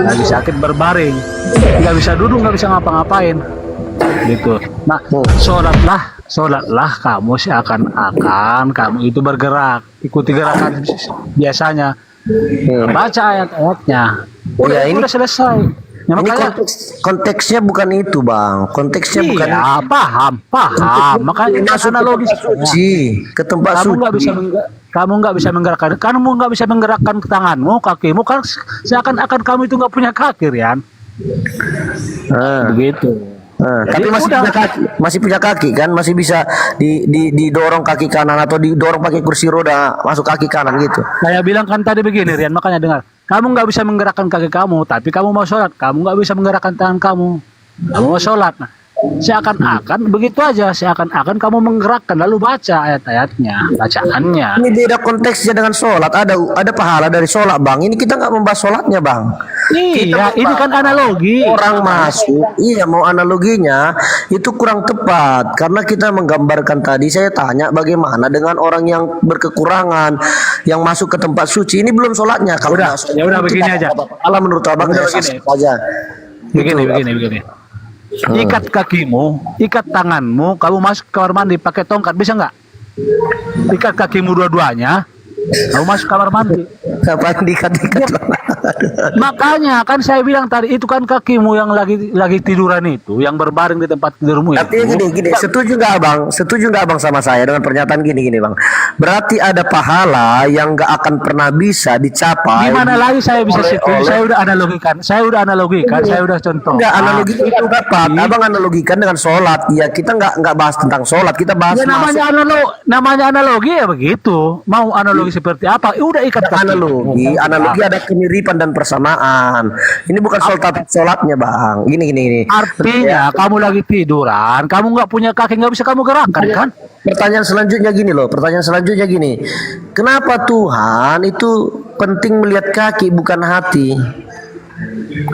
lagi sakit berbaring, nggak bisa duduk, nggak bisa ngapa-ngapain, gitu. Nah, sholatlah kamu seakan-akan kamu itu bergerak, ikuti gerakan biasanya, baca ayat-ayatnya, Ya ini udah selesai. Ya, ini makanya konteksnya bukan itu bang, konteksnya bukan iya, paham, makanya masuk ke analogis. tempat suci, ke tempat Kamu nggak suci. bisa menggerakkan tanganmu, kakimu, kan seakan-akan kamu itu nggak punya kaki, Rian. Ah. Begitu. Tapi Jadi masih udah. punya kaki, masih punya kaki kan, masih bisa didorong kaki kanan atau didorong pakai kursi roda masuk kaki kanan gitu. Saya bilang kan tadi begini, Rian, makanya dengar. Kamu nggak bisa menggerakkan kaki kamu, tapi kamu mau sholat. Kamu nggak bisa menggerakkan tangan kamu. Kamu mau sholat. Nah, seakan-akan begitu aja, seakan-akan kamu menggerakkan lalu baca ayat-ayatnya, bacaannya. Ini beda konteksnya dengan sholat. Ada pahala dari sholat bang. Ini kita nggak membahas sholatnya bang. Iya, ini kan analogi. Orang masuk, iya mau analoginya itu kurang tepat karena kita menggambarkan tadi. Saya tanya bagaimana dengan orang yang berkekurangan yang masuk ke tempat suci ini belum sholatnya. Kalau Udah, nggak sholat, ya udah itu begini tidak aja. apa-apa. Allah menurut abang Udah ya begini. sah aja. Begini. Ikat kakimu, ikat tanganmu, kamu masuk ke kamar mandi pakai tongkat, bisa nggak? Ikat kakimu dua-duanya, kamu masuk kamar mandi. Kapan dikat-ikat? Makanya kan saya bilang tadi itu kan kakimu yang lagi tiduran itu, yang berbaring di tempat tidurmu Tapi itu. gini, setuju nggak abang? Setuju nggak abang sama saya dengan pernyataan gini bang? Berarti ada pahala yang nggak akan pernah bisa dicapai. Gimana lagi saya bisa setuju? Saya udah analogikan, saya udah contoh. Enggak, analogi itu dapat. Abang analogikan dengan sholat. Ya kita nggak bahas tentang sholat, kita bahas Ya, namanya analogi ya begitu. Mau analogi seperti apa? Udah ikat kaki. analogi ada kemiripan dan persamaan. Ini bukan soal tata sholatnya bang. Gini. Artinya kamu lagi tiduran, kamu nggak punya kaki, nggak bisa kamu gerakkan kan? Pertanyaan selanjutnya gini. Kenapa Tuhan itu penting melihat kaki bukan hati?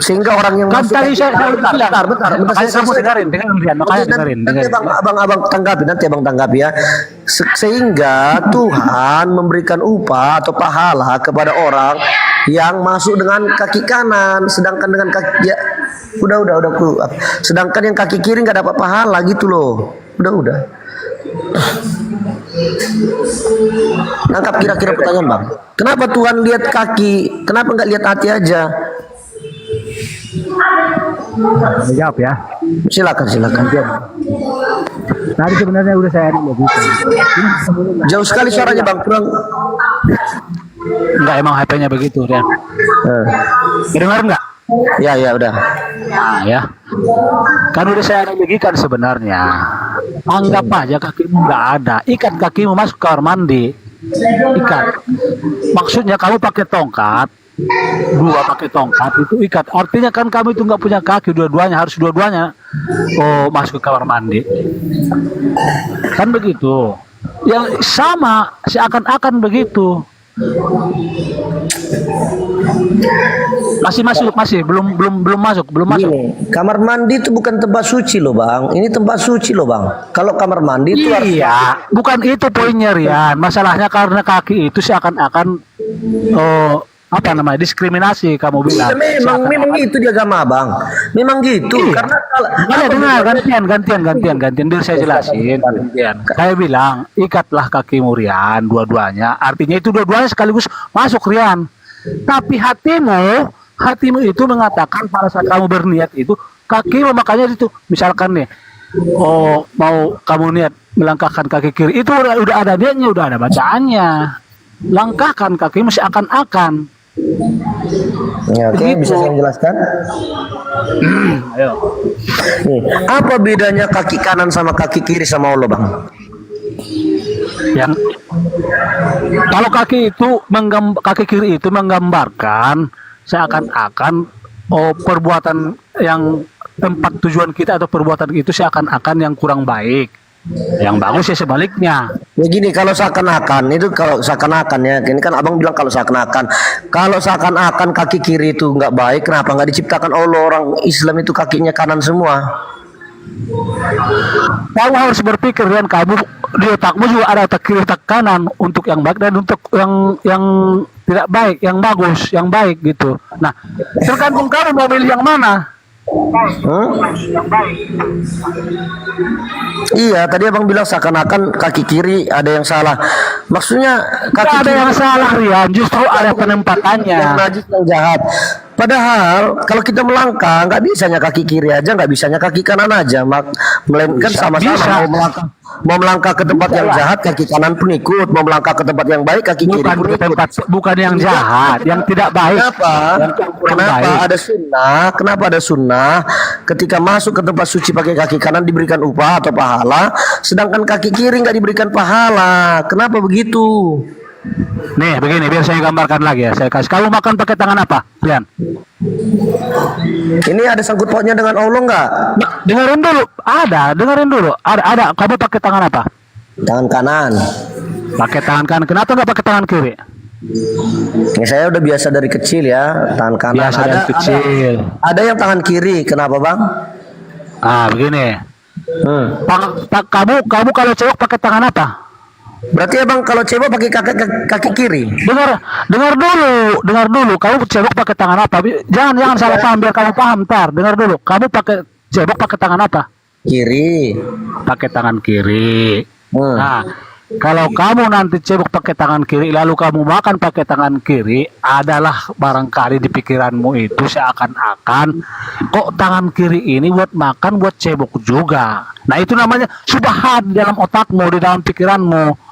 Sehingga orang yang Kan masuk tadi saya udah bilang. bentar, Makanya kamu dengerin, makanya dengerin. Nanti abang tanggapi ya. Sehingga Tuhan memberikan upah atau pahala kepada orang yang masuk dengan kaki kanan, sedangkan dengan kaki ya udah sedangkan yang kaki kiri nggak dapat pahala gitu loh. Udah. Nangkap kira-kira pertanyaan bang. Kenapa Tuhan lihat kaki? Kenapa nggak lihat hati aja? Jawab ya. Silakan. Tadi sebenarnya udah saya analogikan. Jauh sekali suaranya bang, kurang. Enggak, emang HP-nya begitu, Rian. Kedengar nggak? Ya udah. Nah, ya. Kan udah saya analogikan sebenarnya. Anggap aja kakimu nggak ada. Ikat kakimu masuk kamar mandi. Ikat. Maksudnya kamu pakai tongkat. Pakai tongkat itu ikat. Artinya kan kamu itu nggak punya kaki harus dua-duanya. Oh, masuk ke kamar mandi. Kan begitu. Yang sama seakan-akan begitu. Masih belum masuk. Gini, kamar mandi itu bukan tempat suci loh bang. Ini tempat suci loh bang. Kalau kamar mandi itu iya, bukan itu poinnya, Rian. Masalahnya karena kaki itu seakan-akan diskriminasi kamu bilang. memang itu di agama bang. Memang gitu. Iya. Karena Dengar, gantian biar saya jelasin. Saya bilang ikatlah kakimu, Rian, dua-duanya. Artinya itu dua-duanya sekaligus masuk, Rian. Tapi hatimu itu mengatakan pada saat kamu berniat itu kakimu, makanya itu misalkan nih, mau kamu niat melangkahkan kaki kiri, itu udah ada niatnya, udah ada bacaannya. Langkahkan kakimu seakan-akan. Ya, oke, bisa saya jelaskan? Ayo. Nih, apa bedanya kaki kanan sama kaki kiri sama Allah bang? Yang kalau kaki kiri itu menggambarkan seakan-akan perbuatan yang tempat tujuan kita atau perbuatan itu seakan-akan yang kurang baik. Yang bagus ya sebaliknya. Ya gini, kalau seakan-akan ya, ini kan abang bilang kalau seakan-akan kaki kiri itu nggak baik, kenapa nggak diciptakan Allah orang Islam itu kakinya kanan semua? Kamu harus berpikir, dan kamu di otakmu juga ada otak kiri otak kanan untuk yang baik dan untuk yang tidak baik, yang bagus, yang baik gitu. Nah, tergantung kamu mau milih yang mana. Iya, tadi abang bilang seakan-akan kaki kiri ada yang salah. Maksudnya kaki Tidak ada kiri yang salah, Rian. Justru ada penempatannya. yang najis yang jahat. Padahal kalau kita melangkah nggak bisanya kaki kiri aja, nggak bisanya kaki kanan aja, melainkan sama-sama bisa. mau melangkah ke tempat yang jahat kaki kanan pun ikut, mau melangkah ke tempat yang baik kaki kiri Bukan pun ke ikut. tempat, bukan yang jahat, yang tidak baik. Kenapa? Kurang Kenapa baik. ada sunnah? Kenapa ada sunnah? Ketika masuk ke tempat suci pakai kaki kanan diberikan upah atau pahala, sedangkan kaki kiri nggak diberikan pahala. Kenapa begitu? Nih, begini, biar saya gambarkan lagi ya. Saya kasih. Kamu makan pakai tangan apa, Rian? Ini ada sangkut pautnya dengan Allah nggak? Nah, dengerin dulu. Dengerin dulu. Ada. Kamu pakai tangan apa? Tangan kanan. Pakai tangan kanan. Kenapa nggak pakai tangan kiri? Ya, saya udah biasa dari kecil ya, tangan kanan. Biasa dari kecil. Ada yang tangan kiri. Kenapa bang? Begini. Kamu kalau cewek pakai tangan apa? Berarti abang kalau cebok pakai kaki kiri. Dengar dulu. Kamu cebok pakai tangan apa? Jangan salah paham biar kamu paham. Ntar, dengar dulu. Kamu pakai cebok pakai tangan apa? Kiri. Pakai tangan kiri. Nah, kalau kamu nanti cebok pakai tangan kiri, lalu kamu makan pakai tangan kiri, adalah barangkali di pikiranmu itu seakan-akan kok tangan kiri ini buat makan, buat cebok juga. Nah, itu namanya subhat di dalam otakmu, di dalam pikiranmu.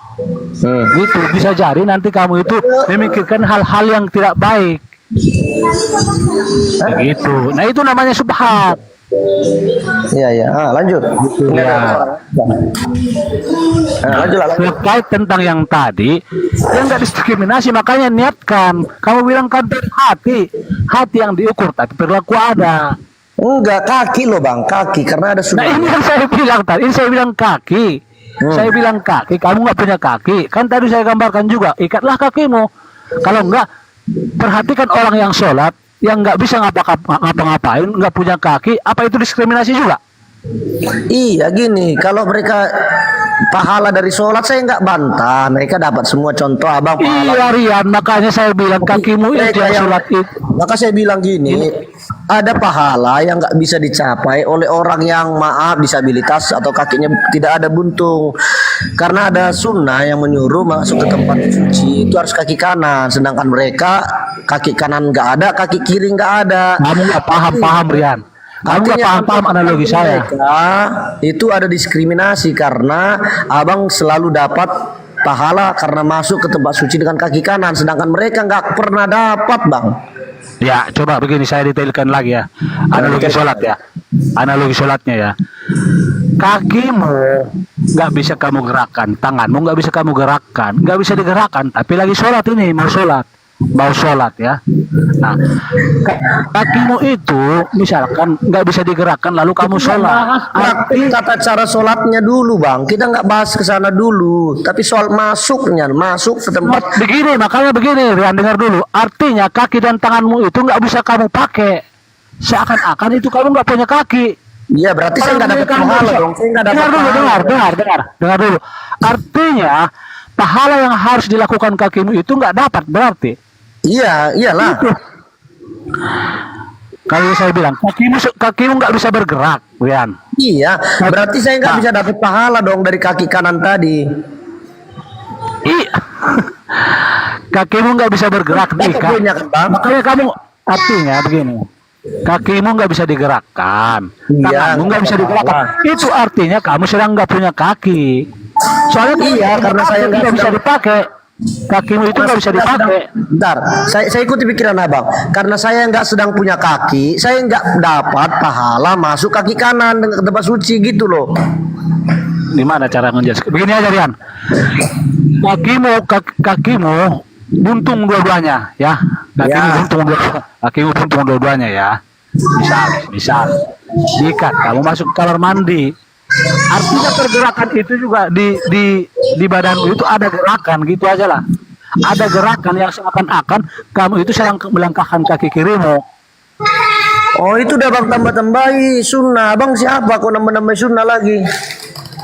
Gitu, bisa jadi nanti kamu itu memikirkan hal-hal yang tidak baik. Begitu. Nah, itu namanya subhat. Iya. Lanjut. Ya. Lanjut lah. Terkait tentang yang tadi, yang nggak diskriminasi, makanya niatkan. Kamu bilang kan hati yang diukur, tapi perilaku ada. Enggak, kaki loh bang, kaki karena ada Nah, sunnah. ini yang saya bilang tadi, saya bilang kaki. Saya bilang kaki, kamu nggak punya kaki. Kan tadi saya gambarkan juga, ikatlah kakimu. Kalau enggak, perhatikan orang yang sholat, yang nggak bisa ngapa-ngapain, nggak punya kaki, apa itu diskriminasi juga? Iya gini, kalau mereka pahala dari sholat saya nggak bantah, mereka dapat semua contoh abang pahala. Iya, Rian, makanya saya bilang kakimu itu Mereka yang sholat itu. Maka saya bilang gini, ada pahala yang nggak bisa dicapai oleh orang yang maaf disabilitas atau kakinya tidak ada buntung, karena ada sunnah yang menyuruh masuk ke tempat suci itu harus kaki kanan, sedangkan mereka kaki kanan nggak ada, kaki kiri nggak ada. Kamu nggak paham, Rian. Kamu nggak paham analogi saya. Mereka itu ada diskriminasi karena abang selalu dapat pahala karena masuk ke tempat suci dengan kaki kanan, sedangkan mereka nggak pernah dapat bang. Ya, coba begini saya detailkan lagi ya. Analogi sholat ya. Analogi sholatnya ya. Kakimu nggak bisa kamu gerakkan, tanganmu nggak bisa kamu gerakkan, nggak bisa digerakkan. Tapi lagi sholat ini, mau sholat ya. Nah, kakimu itu misalkan nggak bisa digerakkan, lalu kamu sholat. Praktik tata cara sholatnya dulu bang, kita nggak bahas ke sana dulu, tapi soal masuk ke tempat. Makanya begini, Rian, dengar dulu. Artinya kaki dan tanganmu itu nggak bisa kamu pakai. Seakan-akan itu kamu nggak punya kaki. Iya, berarti saya nggak dapat pahala dong. Saya nggak dapat Dengar dulu. Artinya pahala yang harus dilakukan kakimu itu nggak dapat berarti. Iya, iyalah. Itu. Kalau saya bilang kakimu nggak bisa bergerak, Rian. Iya, berarti saya nggak bisa dapat pahala dong dari kaki kanan tadi. Iya. Kakimu nggak bisa bergerak, makanya kamu artinya begini. Kakimu nggak bisa digerakkan, tanganmu nggak bisa digerakkan. Itu artinya kamu sedang nggak punya kaki. Soalnya karena saya nggak bisa dipakai. Kakimu itu nggak bisa dipakai. Bentar, saya ikuti pikiran abang. Karena saya nggak sedang punya kaki, saya nggak dapat pahala masuk kaki kanan dengan tempat suci gitu loh. Gimana cara menjelaskan? Begini aja, Rian. Kakimu buntung dua-duanya, ya. Kakimu buntung dua-duanya ya. Misal, diikat, kamu masuk ke kamar mandi. Artinya pergerakan itu juga di badan itu ada gerakan, gitu aja lah. Ada gerakan yang seakan-akan kamu itu sedang melangkahkan kaki kirimu. Oh, itu udah bang tambah-tambahi sunnah. Bang siapa kok nambah-nambah sunnah lagi?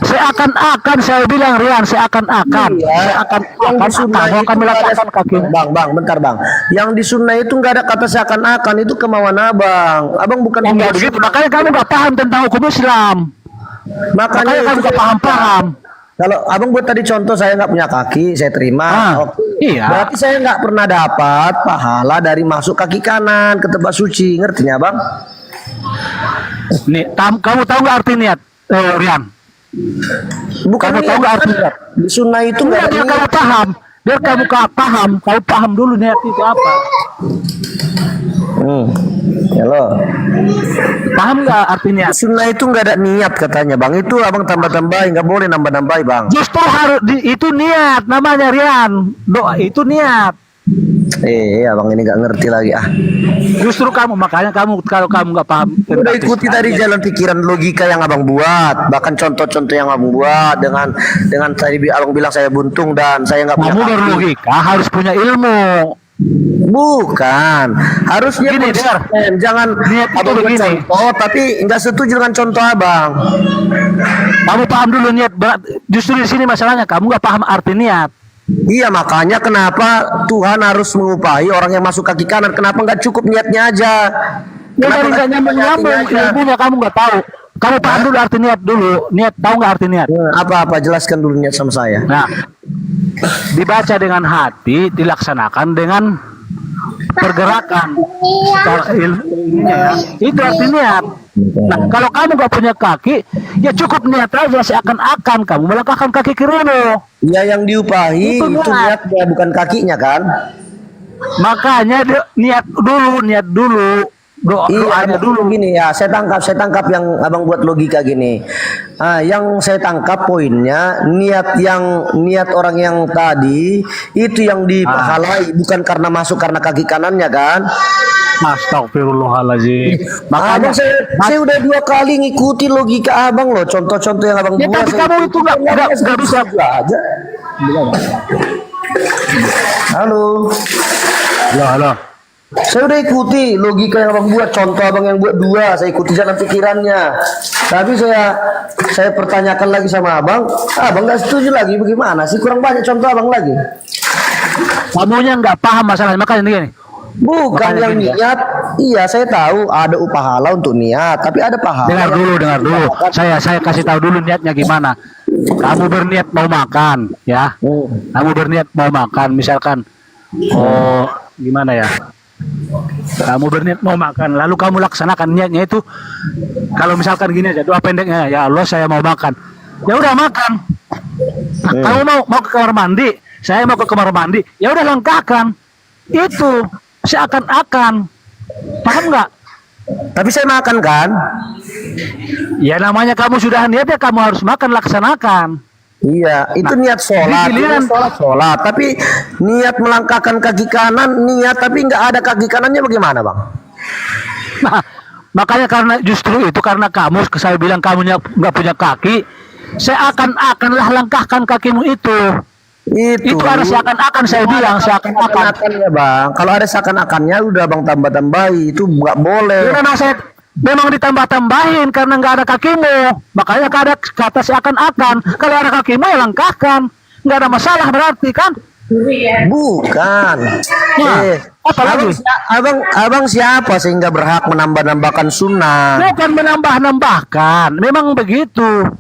Seakan-akan saya bilang Rian, seakan-akan, Iya, yang di sunnah kamu akan itu nggak meletakkan ada, kaki. bang, bentar bang. Yang di sunnah itu nggak ada kata seakan-akan, itu kemauan abang. Abang bukan Enggak pengurus begitu, sunnah. makanya kamu nggak paham tentang hukum Islam. Makanya Makanya kamu itu nggak paham-paham. kalau abang buat tadi contoh saya nggak punya kaki, saya terima. Oke. Iya. Berarti saya nggak pernah dapat pahala dari masuk kaki kanan ke tempat suci, ngertinya bang? Nih, kamu tahu nggak arti niat, Rian? Bukan Kamu tahu nggak arti niat? di sunnah itu nggak Enggak, ada biar niat. kamu paham. Biar kamu paham dulu niat itu apa. Halo. Paham nggak arti niat? Di sunnah itu nggak ada niat katanya bang. Itu abang tambah-tambahin, nggak boleh nambah-nambahin bang. Justru harus itu niat namanya Rian. Doa itu niat. Abang ini nggak ngerti lagi ah. Justru makanya kalau kamu nggak paham. Udah ikuti tadi jalan pikiran logika yang abang buat, bahkan contoh-contoh yang abang buat dengan tadi abang bilang saya buntung dan saya nggak punya Kamu kaki. berlogika harus punya ilmu. Bukan, harusnya Gini, konsisten. Jangan Niat itu abang buat begini. contoh tapi nggak setuju dengan contoh abang. Kamu paham dulu niat. Justru di sini masalahnya kamu nggak paham arti niat. Iya makanya kenapa Tuhan harus mengupahi orang yang masuk kaki kanan? Kenapa nggak cukup niatnya aja? Ya Kenapa dari nggak nggak nyambung niatnya aja? ilmunya kamu nggak tahu. Kamu paham dulu arti niat dulu. Niat tahu nggak arti niat? Apa-apa jelaskan dulu niat sama saya. Nah, dibaca dengan hati, dilaksanakan dengan pergerakan. Secara ilmunya ya, itu arti niat. Nah, kalau kamu nggak punya kaki, ya cukup niat aja seakan-akan kamu melangkahkan kaki kirimu. Ya yang diupahi Itu itu niat. niatnya bukan kakinya kan? Makanya niat dulu doanya Iya, dulu. gini ya, saya tangkap yang abang buat logika gini. Yang saya tangkap poinnya niat orang yang tadi itu yang dipahalai bukan karena masuk karena kaki kanannya kan? Astagfirullahaladzim. Abang Makanya saya udah 2 kali ngikuti logika abang loh, contoh-contoh yang abang ya, buat. tapi saya kamu ikuti. itu nggak bisa. aja. Halo. Halo. Saya udah ikuti logika yang abang buat, contoh abang yang buat 2, saya ikuti jalan pikirannya. Tapi saya pertanyakan lagi sama abang nggak setuju lagi, bagaimana sih? Kurang banyak contoh abang lagi. Kamunya nggak paham masalahnya, makanya gini. Bukan Makanya yang gini, niat, iya saya tahu ada pahala untuk niat, tapi ada pahala. Dengar dulu. Saya kasih tahu dulu niatnya gimana. Kamu berniat mau makan, ya. Kamu berniat mau makan, misalkan, gimana ya? Kamu berniat mau makan, lalu kamu laksanakan niatnya itu. Kalau misalkan gini aja, doa pendeknya, ya Allah saya mau makan. Ya udah makan. Nah, kamu mau ke kamar mandi, saya mau ke kamar mandi. Ya udah langkahkan. Itu seakan-akan. Paham nggak? Tapi saya makan kan? Ya namanya kamu sudah niat ya kamu harus makan, laksanakan. Iya, itu niat sholat, di giliran- sholat. Tapi niat melangkahkan kaki kanan, niat tapi nggak ada kaki kanannya bagaimana bang? Nah, makanya karena kamu, saya bilang kamu nggak punya kaki, seakan-akanlah langkahkan kakimu itu. Itu harus seakan-akan, saya bilang seakan-akan. Ya bang, kalau ada seakan-akannya udah bang tambah-tambahi, itu nggak boleh. Ya, memang ditambah-tambahin karena nggak ada kakimu. Makanya ada kata seakan-akan. Kalau ada kakimu ya langkahkan. Nggak ada masalah berarti kan? Bukan. Nah, apa lagi? Abang siapa sehingga berhak menambah-nambahkan sunnah? Bukan menambah-nambahkan. Memang begitu.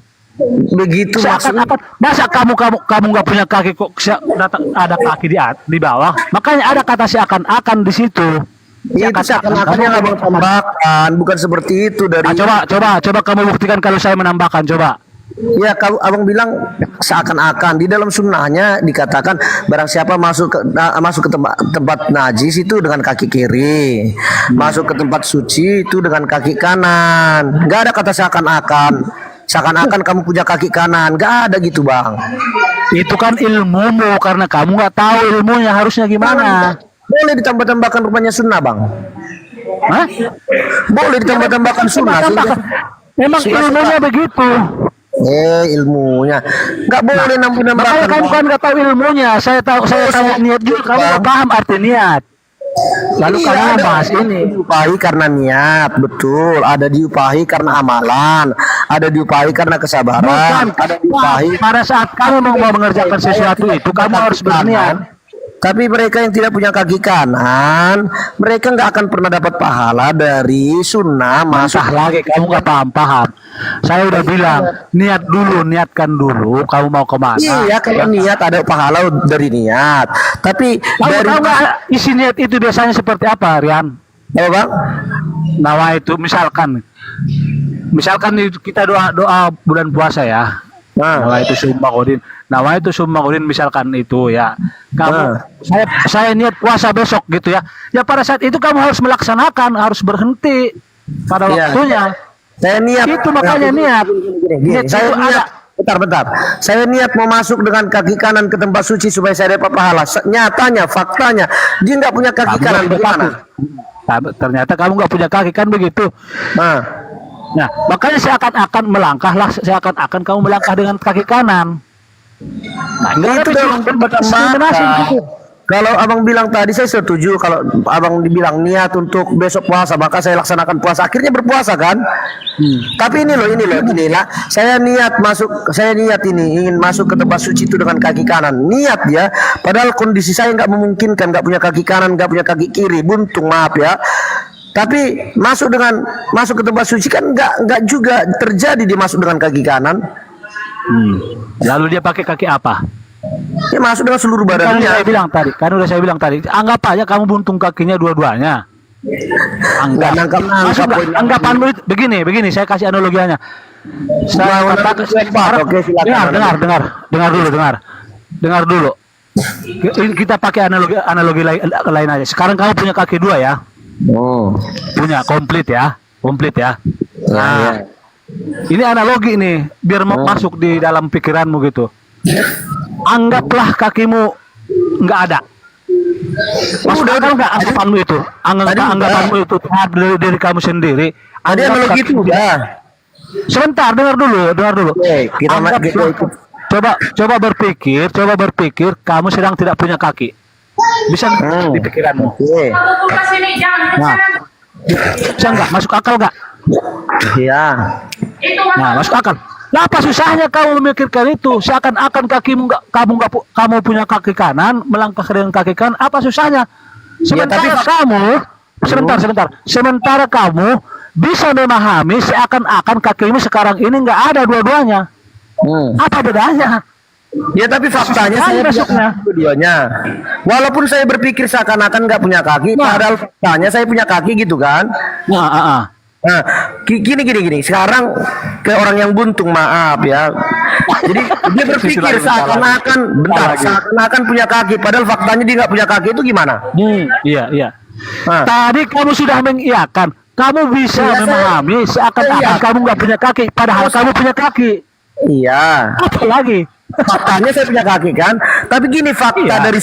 Begitu maksudnya. Seakan-akan. Masa kamu nggak punya kaki kok datang ada kaki di bawah? Makanya ada kata seakan-akan di situ. Itu seakan-akannya abang tambahkan, bukan seperti itu dari. Coba kamu buktikan kalau saya menambahkan, coba. Ya, kalau abang bilang seakan-akan di dalam sunnahnya dikatakan barang siapa masuk ke tempat najis itu dengan kaki kiri, masuk ke tempat suci itu dengan kaki kanan. Nggak ada kata seakan-akan. Seakan-akan kamu punya kaki kanan, nggak ada gitu bang. Itu kan ilmumu karena kamu nggak tahu ilmunya harusnya gimana. Boleh ditambah-tambahkan rupanya sunnah bang. Hah? Boleh ditambah-tambahkan sunnah. Memang ilmunya begitu. Ilmunya nggak boleh nambah-nambahkan. Makanya kamu kan nggak tahu ilmunya. Saya tanya niat juga, kamu nggak paham arti niat. Lalu Iya, kamu ada membahas ini. diupahi karena niat, betul. Ada diupahi karena amalan, ada diupahi karena kesabaran, Bukan, ada diupahi. pada saat kamu mau mengerjakan sesuatu itu, kamu harus berniat. Tapi mereka yang tidak punya kaki kanan, mereka nggak akan pernah dapat pahala dari sunnah masuk. Masuk lagi, kamu nggak paham. Saya udah bilang, niatkan dulu, kamu mau kemana. Iya, kalau niat ada pahala dari niat. Tapi Kamu dari tahu nggak isi niat itu biasanya seperti apa, Rian? apa bang? Nawa itu, misalkan kita doa bulan puasa ya. Nah, Nawa itu summa qudin misalkan itu ya. Kamu saya niat puasa besok gitu ya. Ya pada saat itu kamu harus melaksanakan, harus berhenti pada Iya. waktunya. saya niat. Itu makanya niat. Niat Saya itu niat. Bentar. Saya niat mau masuk dengan kaki kanan ke tempat suci supaya saya dapat pahala. Nyatanya, faktanya, dia nggak punya kaki Kamu kanan. nggak punya Gimana? kaki. Ternyata kamu nggak punya kaki kan begitu. Nah, makanya seakan-akan kamu melangkah dengan kaki kanan. Nah, enggak Itu ada memang diskriminasi gitu. Kalau abang bilang tadi saya setuju. Kalau abang dibilang niat untuk besok puasa, maka saya laksanakan puasa. Akhirnya berpuasa kan? Tapi ini loh, inilah. Saya niat ini ingin masuk ke tempat suci itu dengan kaki kanan. Niat ya. Padahal kondisi saya nggak memungkinkan, nggak punya kaki kanan, nggak punya kaki kiri. Buntung, maaf ya. Tapi masuk ke tempat suci kan nggak juga terjadi dia masuk dengan kaki kanan. Lalu dia pakai kaki apa? Dia masuk dengan seluruh Kan badannya. udah saya bilang tadi. Anggap aja kamu buntung kakinya dua-duanya. Nggak nangkap poinnya. Anggapanmu itu begini, saya kasih analogianya. Saya katakan sekarang, Oke, silakan. dengar dulu. Kita pakai analogi lain aja. Sekarang kamu punya kaki dua ya. Punya komplit ya. Nah, ini analogi nih, biar masuk di dalam pikiranmu gitu. Anggaplah kakimu nggak ada. Masuk akal nggak anggapanmu itu? Anggapanmu itu dari diri kamu sendiri. Ada analogi itu udah. Sebentar, dengar dulu. Oke, Coba berpikir, kamu sedang tidak punya kaki. Bisa nggak di pikiranmu? Oke. Nah, bisa nggak? Masuk akal nggak? Iya. Nah, masuk akal. Nah, apa susahnya kamu memikirkan itu? Seakan-akan kamu punya kaki kanan, melangkah dengan kaki kanan. Apa susahnya? Sementara Sementara kamu bisa memahami seakan-akan kakimu sekarang ini nggak ada dua-duanya. Apa bedanya? Ya tapi faktanya saya punya dua-duanya. Walaupun saya berpikir seakan-akan nggak punya kaki, padahal faktanya saya punya kaki gitu kan. Nah, gini. Sekarang ke orang yang buntung, maaf ya. Jadi dia berpikir seakan-akan punya kaki, padahal faktanya dia nggak punya kaki, itu gimana? Iya. Nah. Tadi kamu sudah mengiyakan, kamu bisa memahami seakan-akan kamu nggak punya kaki, padahal kamu punya kaki. Iya. Apa lagi? Faktanya saya punya kaki kan, tapi gini fakta dari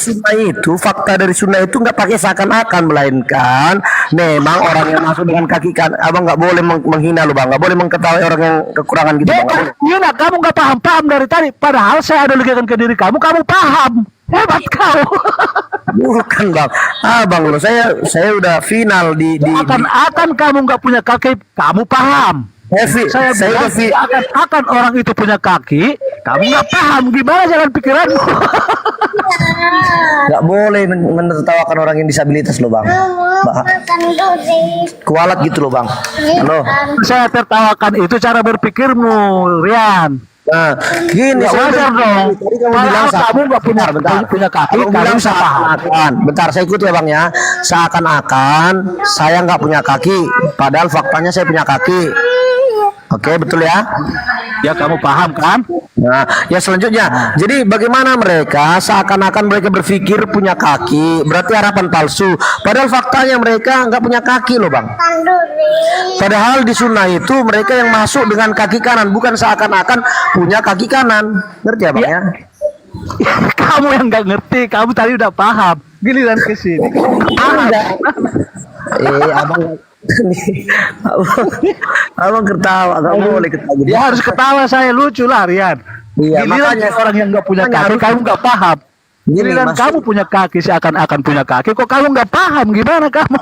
sunnah itu nggak pakai seakan-akan, melainkan memang orang yang masuk dengan kaki kan, abang nggak boleh menghina lo bang, nggak boleh mengketahui orang yang kekurangan gitu bang. Iya, kamu nggak paham dari tadi, padahal saya analogikan ke diri kamu paham, hebat kau. Bukan bang, abang lo, saya udah final di akan kamu nggak punya kaki, kamu paham. Saya bilang akan orang itu punya kaki, kamu nggak paham, gimana jalan pikiranmu? Nggak boleh menertawakan orang yang disabilitas lo bang. Kualat gitu lo bang. Halo. Saya tertawakan itu cara berpikirmu, Rian. Nah, gini ya wajar dong. Kamu nggak punya kaki, kamu bisa paham. Bentar, saya ikut ya bang ya. Seakan-akan saya nggak punya kaki, padahal faktanya saya punya kaki. Oke, betul ya? Ya, kamu paham kan? Nah, ya selanjutnya. Jadi bagaimana mereka seakan-akan mereka berpikir punya kaki, berarti harapan palsu. Padahal faktanya mereka nggak punya kaki loh bang. Padahal di sunnah itu mereka yang masuk dengan kaki kanan, bukan seakan-akan punya kaki kanan. Ngerti ya bang ya? Kamu yang nggak ngerti, kamu tadi udah paham. Giliran ke sini. Abang abang ketawa, kamu boleh ketawa. Ya harus ketawa, saya lucu lah Rian. Iya, makanya orang yang nggak punya kaki, kamu nggak paham. Gini, Giliran maksud- kamu punya kaki seakan-akan punya kaki, kok kamu nggak paham gimana kamu?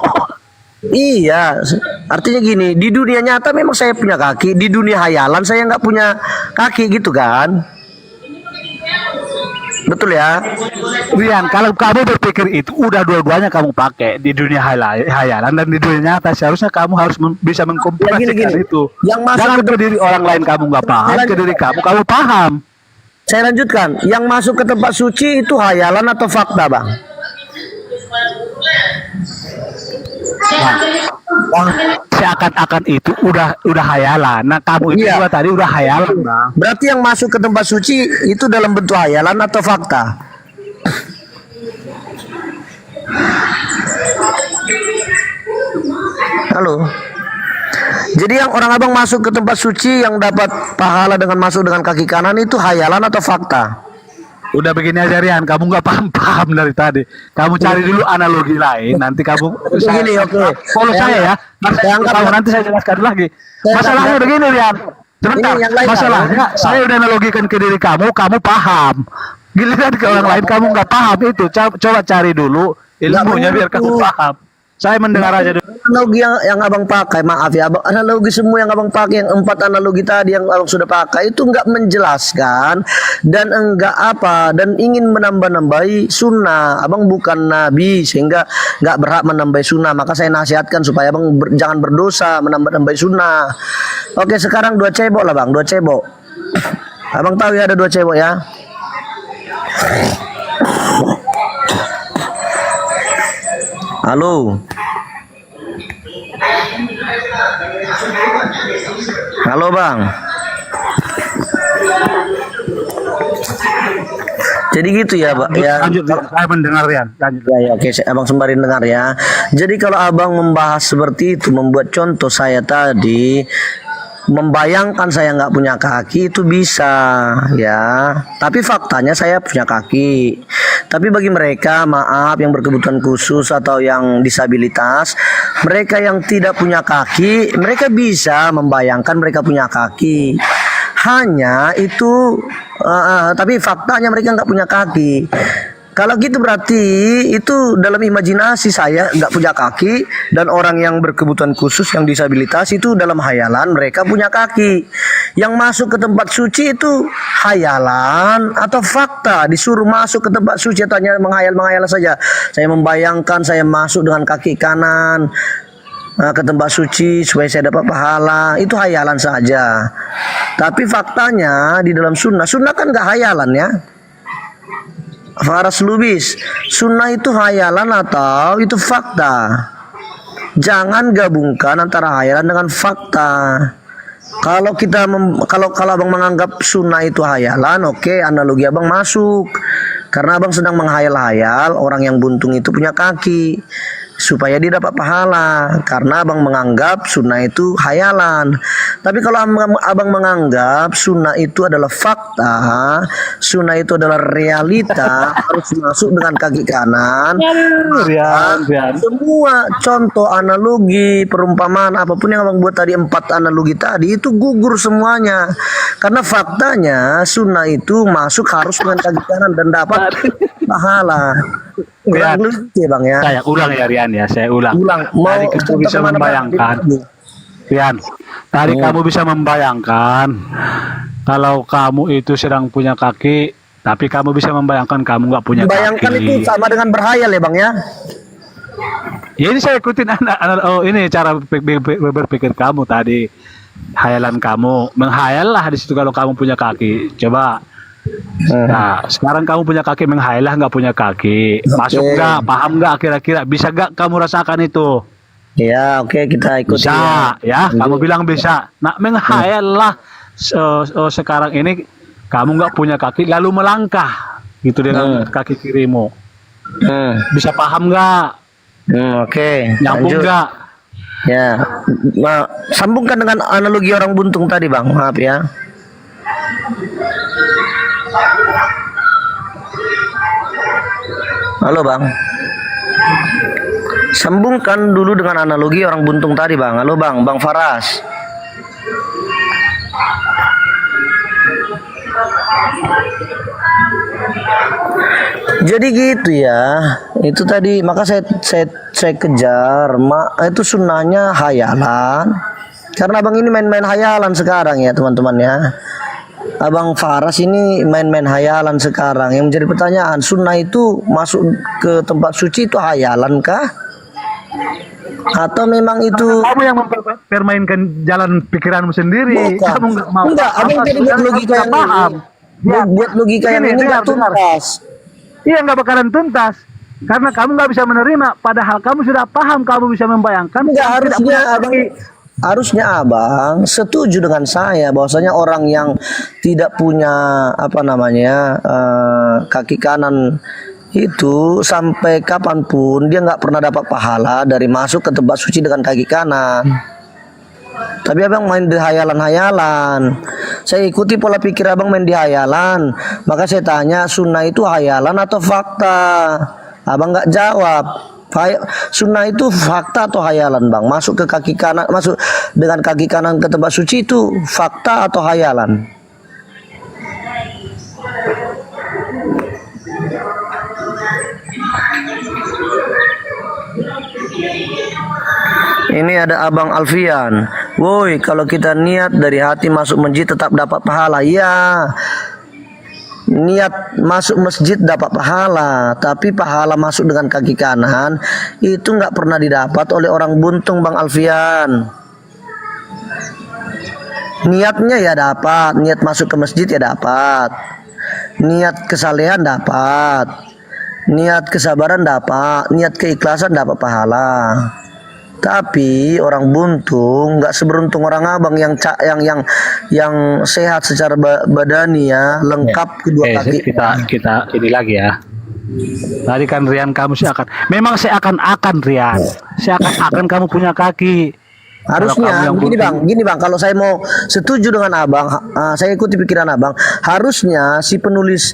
Iya, artinya gini, di dunia nyata memang saya punya kaki, di dunia hayalan saya nggak punya kaki gitu kan? Betul ya? Rian, kalau kamu berpikir itu udah dua-duanya kamu pakai di dunia hayalan dan di dunia nyata, seharusnya kamu harus bisa Ya, mengkomparasikan gini. itu. Yang masuk Jangan ke ke diri orang lain kamu nggak paham, ke diri kamu paham. Saya lanjutkan, yang masuk ke tempat suci itu hayalan atau fakta, Bang? Nah, seakan-akan itu udah hayalan. Nah, kamu itu Iya. juga tadi udah hayalan, Bang. Berarti yang masuk ke tempat suci itu dalam bentuk hayalan atau fakta? Halo. Jadi yang orang abang masuk ke tempat suci yang dapat pahala dengan masuk dengan kaki kanan itu hayalan atau fakta? Udah begini aja Rian, kamu nggak paham dari tadi. Kamu cari dulu analogi lain, nanti kamu Begini, oke. follow saya ya. Saya anggap Kamu ya. nanti saya jelaskan lagi. Saya Masalahnya anggap- begini Rian. Sebentar, Ini yang lain, masalahnya Pak. saya udah analogikan ke diri kamu paham. Giliran ke orang lain kamu nggak paham itu. Coba cari dulu ilmunya biar kamu begitu. paham. Saya mendengar aja dulu. Analogi yang abang pakai, maaf ya, abang, analogi semua yang abang pakai, yang 4 analogi tadi yang abang sudah pakai itu enggak menjelaskan dan enggak apa dan ingin menambah-nambahi sunnah. Abang bukan nabi sehingga enggak berhak menambah sunnah. Maka saya nasihatkan supaya abang jangan berdosa menambah-nambahi sunnah. Oke, sekarang 2 cebok lah bang, 2 cebok. Abang tahu ya ada 2 cebok ya. Halo. Halo bang. Jadi gitu ya, Pak. Ya, Lanjut, saya mendengar Rian. Lanjut. ya, oke, abang sembari dengar ya. Jadi kalau abang membahas seperti itu, membuat contoh saya tadi, membayangkan saya nggak punya kaki itu bisa, ya. Tapi faktanya saya punya kaki. Tapi bagi mereka, maaf, yang berkebutuhan khusus atau yang disabilitas, mereka yang tidak punya kaki, mereka bisa membayangkan mereka punya kaki. Hanya itu, tapi faktanya mereka nggak punya kaki. Kalau gitu berarti itu dalam imajinasi saya nggak punya kaki dan orang yang berkebutuhan khusus yang disabilitas itu dalam hayalan mereka punya kaki. Yang masuk ke tempat suci itu hayalan atau fakta, disuruh masuk ke tempat suci atau hanya menghayal-menghayal saja. Saya membayangkan saya masuk dengan kaki kanan ke tempat suci supaya saya dapat pahala, itu hayalan saja. Tapi faktanya di dalam sunnah kan nggak hayalan ya. Faras Lubis, sunnah itu hayalan atau itu fakta? Jangan gabungkan antara hayalan dengan fakta. Kalau kalau abang menganggap sunnah itu hayalan, oke, analogi abang masuk. Karena abang sedang menghayal-hayal orang yang buntung itu punya kaki supaya dia dapat pahala, karena abang menganggap sunnah itu hayalan. Tapi kalau abang menganggap sunnah itu adalah fakta, sunnah itu adalah realita, harus masuk dengan kaki kanan, Rian. semua contoh analogi perumpamaan apapun yang abang buat tadi, 4 analogi tadi itu gugur semuanya, karena faktanya sunnah itu masuk harus dengan kaki kanan dan dapat pahala. Kurang lebih ya bang ya. Saya ulang ya Rian ya, saya ulang. Mau Tadi kamu contoh bisa kemana, Bang? membayangkan, Rian. Tadi kamu bisa membayangkan kalau kamu itu sedang punya kaki, tapi kamu bisa membayangkan kamu nggak punya Bayangkan kaki. itu sama dengan berhayal ya bang ya. Ya ini saya ikutin ini cara berpikir kamu tadi, hayalan kamu, menghayal lah di situ kalau kamu punya kaki. Coba. Nah, sekarang kamu punya kaki, menghayal nggak punya kaki, masuk nggak, paham nggak kira-kira, bisa nggak kamu rasakan itu? Ya oke, kita ikuti. Bisa, ya, kamu bilang bisa. Nah, menghayal lah sekarang ini kamu nggak punya kaki, lalu melangkah gitu dengan kaki kirimu, bisa paham nggak? Oke, Nyambung lanjut. nggak? Ya, nah, sambungkan dengan analogi orang buntung tadi bang, maaf ya. Halo bang. Sambungkan dulu dengan analogi orang buntung tadi bang. Halo bang, Bang Faras. Jadi gitu ya. Itu tadi maka saya kejar. Itu sunnahnya hayalan. Karena abang ini main-main hayalan sekarang ya teman-teman ya. Abang Faras ini main-main hayalan sekarang. Yang menjadi pertanyaan, sunnah itu masuk ke tempat suci itu hayalan kah? Atau memang itu Kamu yang mempermainkan jalan pikiranmu sendiri. bukan? Kamu nggak mau. Enggak, abang tadi buat logika yang paham. ini. Buat logika yang ini nggak tuntas. Iya, nggak bakalan tuntas. Karena kamu nggak bisa menerima. Padahal kamu sudah paham, kamu bisa membayangkan. Enggak, kamu tidak harusnya punya abang kaki. harusnya abang setuju dengan saya bahwasanya orang yang tidak punya apa namanya kaki kanan itu sampai kapanpun dia nggak pernah dapat pahala dari masuk ke tempat suci dengan kaki kanan. Tapi abang main di hayalan-hayalan. Saya ikuti pola pikir abang main di hayalan. Maka saya tanya, sunnah itu hayalan atau fakta? Abang nggak jawab. Sunnah itu fakta atau hayalan bang? Masuk ke kaki kanan, masuk dengan kaki kanan ke tempat suci itu fakta atau hayalan? Ini ada Abang Alfian. Woi, kalau kita niat dari hati masuk masjid tetap dapat pahala. Ya, niat masuk masjid dapat pahala, tapi pahala masuk dengan kaki kanan itu nggak pernah didapat oleh orang buntung Bang Alfian. Niatnya ya dapat, niat masuk ke masjid ya dapat, niat kesalehan dapat, niat kesabaran dapat, niat keikhlasan dapat pahala. Tapi orang buntung nggak seberuntung orang abang yang sehat secara badani ya, lengkap kedua kaki. Kita ini lagi ya. Tadi kan Rian kamu memang seakan-akan Rian, seakan-akan kamu punya kaki. Harusnya gini bang, kalau saya mau setuju dengan abang, saya ikuti pikiran abang. Harusnya si penulis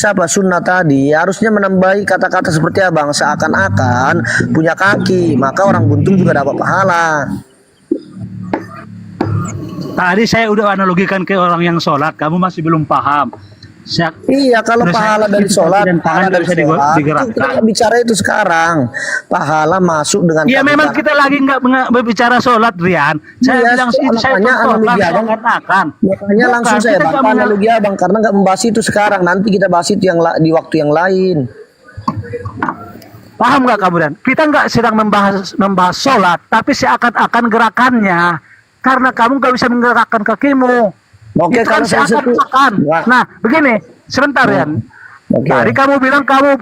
apa sunnah tadi harusnya menambahi kata-kata seperti abang, seakan-akan punya kaki, maka orang buntung juga dapat pahala. Tadi saya udah analogikan ke orang yang sholat, kamu masih belum paham. Iya, kalau pahala dari sholat, pahala dari sholat, kita nggak bicara itu sekarang. Pahala masuk dengan. Iya, memang kita lagi nggak berbicara sholat, Rian. Saya bilang itu saya analogi abang. Makanya langsung saya bantah analogi abang karena nggak membahas itu sekarang. Nanti kita bahas itu di waktu yang lain. Paham nggak kamu, Rian? Kita nggak sedang membahas sholat, tapi seakan-akan gerakannya. Karena kamu nggak bisa menggerakkan kakimu. Oke, itu kan seakan-akan. Nah, begini, sebentar ya. Tadi kamu bilang kamu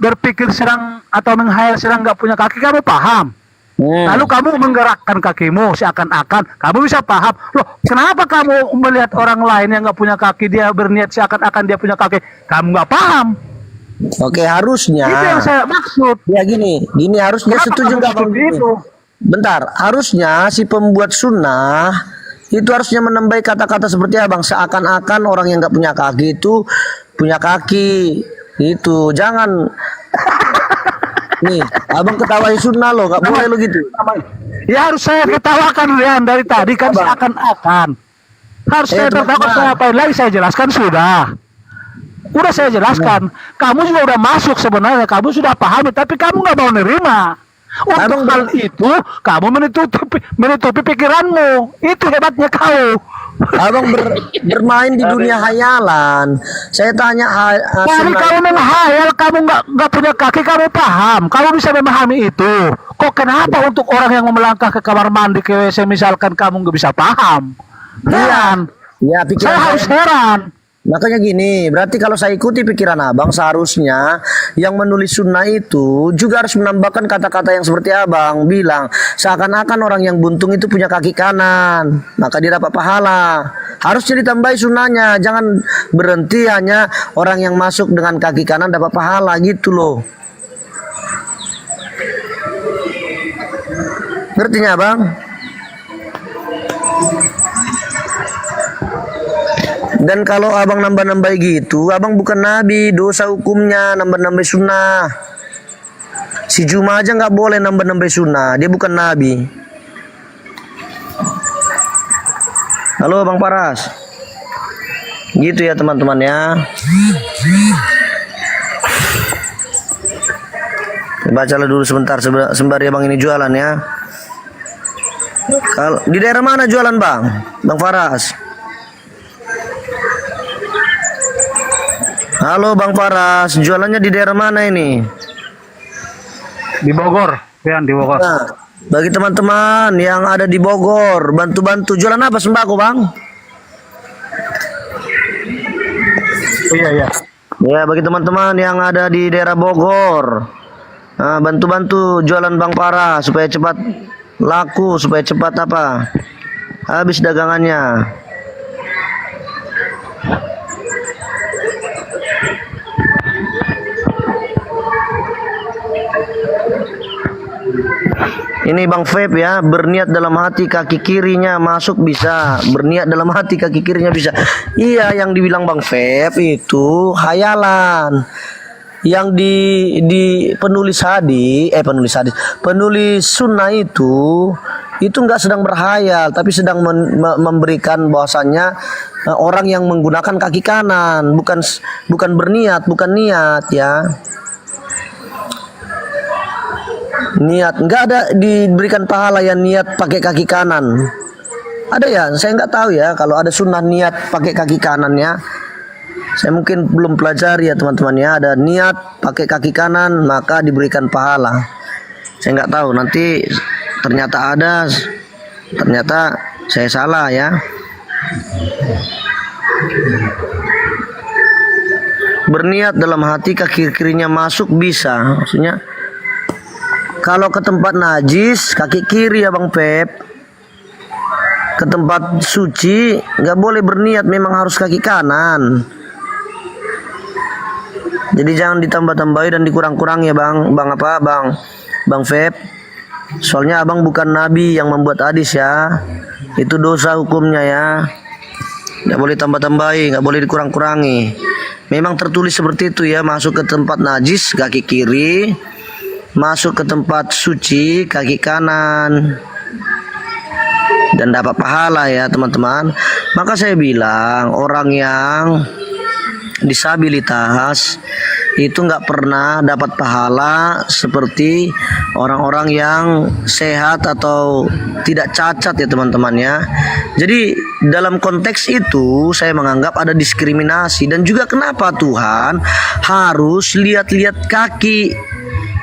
berpikir sedang atau menghayal sedang nggak punya kaki, kamu paham. Lalu kamu menggerakkan kakimu seakan-akan kamu bisa paham. Loh, kenapa kamu melihat orang lain yang nggak punya kaki dia berniat seakan-akan dia punya kaki? Kamu nggak paham. Oke, harusnya. Itu yang saya maksud. Ya gini harusnya Kenapa setuju nggak bang? Bentar, harusnya si pembuat sunnah itu harusnya menambahi kata-kata seperti abang, seakan-akan orang yang nggak punya kaki itu punya kaki. Itu jangan nih abang ketawain sunnah lo, nggak boleh lo gitu. Ya harus saya ketawakan Rian dari tadi kan seakan-akan. Harus saya tertawa, saya apain lagi, saya jelaskan sudah saya jelaskan. Kamu juga udah masuk sebenarnya, kamu sudah pahami, tapi kamu nggak mau nerima. Untuk hal itu kamu menutupi pikiranmu. Itu hebatnya kau. Abang bermain di dunia hayalan. Saya tanya Tadi kamu menghayal, kamu nggak punya kaki, kamu paham, kamu bisa memahami itu. Kok kenapa untuk orang yang melangkah ke kamar mandi ke WC misalkan kamu nggak bisa paham? Heran. Ya, saya harus heran. Makanya gini, berarti kalau saya ikuti pikiran abang, seharusnya yang menulis sunnah itu juga harus menambahkan kata-kata yang seperti abang bilang, seakan-akan orang yang buntung itu punya kaki kanan, maka dia dapat pahala. Harusnya ditambahi sunnahnya, jangan berhenti hanya orang yang masuk dengan kaki kanan dapat pahala gitu loh. Ngertinya abang? Dan kalau abang nambah-nambah gitu, abang bukan nabi, dosa hukumnya nambah-nambah sunnah. Si Juma aja nggak boleh nambah-nambah sunnah, dia bukan nabi. Halo Bang Paras. Gitu ya teman-teman ya. Bacalah dulu sebentar sembari abang ini jualan ya. Kalau di daerah mana jualan Bang Faras? Halo Bang Faras, jualannya di daerah mana ini? Di Bogor, Rian, di Bogor. Nah, bagi teman-teman yang ada di Bogor, bantu-bantu jualan apa sembako Bang? Iya, iya. Ya, bagi teman-teman yang ada di daerah Bogor, nah, bantu-bantu jualan Bang Faras supaya cepat laku, supaya cepat apa? Habis dagangannya. Ini Bang Feb ya, berniat dalam hati kaki kirinya masuk bisa, berniat dalam hati kaki kirinya bisa. Iya, yang dibilang Bang Feb itu hayalan. Yang di penulis sunnah itu nggak sedang berhayal, tapi sedang memberikan bahwasannya orang yang menggunakan kaki kanan, bukan berniat, bukan niat ya. Niat nggak ada diberikan pahala yang niat pakai kaki kanan. Ada ya? Saya nggak tahu ya kalau ada sunnah niat pakai kaki kanan ya. Saya mungkin belum pelajari ya teman-teman ya. Ada niat pakai kaki kanan maka diberikan pahala. Saya nggak tahu, nanti ternyata ada, ternyata saya salah ya. Berniat dalam hati kaki kirinya masuk bisa, maksudnya kalau ke tempat najis kaki kiri ya Bang Pep. Ke tempat suci nggak boleh berniat, memang harus kaki kanan. Jadi jangan ditambah-tambahi dan dikurang-kurang ya Bang Feb. Soalnya abang bukan nabi yang membuat hadis ya. Itu dosa hukumnya ya. Nggak boleh tambah-tambahi, nggak boleh dikurang-kurangi. Memang tertulis seperti itu ya, masuk ke tempat najis kaki kiri, masuk ke tempat suci kaki kanan, dan dapat pahala ya teman-teman. Maka saya bilang orang yang disabilitas itu nggak pernah dapat pahala seperti orang-orang yang sehat atau tidak cacat ya teman-teman ya. Jadi dalam konteks itu saya menganggap ada diskriminasi. Dan juga kenapa Tuhan harus lihat-lihat kaki?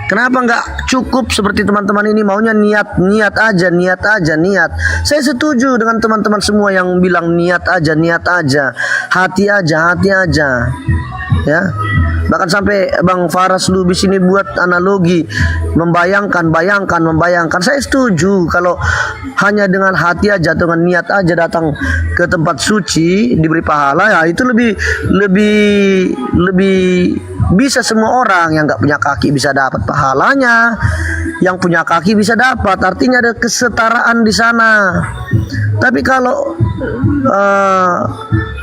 Kenapa nggak cukup seperti teman-teman ini maunya niat aja. Saya setuju dengan teman-teman semua yang bilang niat aja, hati aja, ya. Bahkan sampai Bang Faras Lubis ini buat analogi, membayangkan. Saya setuju kalau hanya dengan hati aja, dengan niat aja datang ke tempat suci diberi pahala, ya itu lebih bisa. Semua orang yang nggak punya kaki bisa dapat pahalanya, yang punya kaki bisa dapat. Artinya ada kesetaraan di sana. Tapi kalau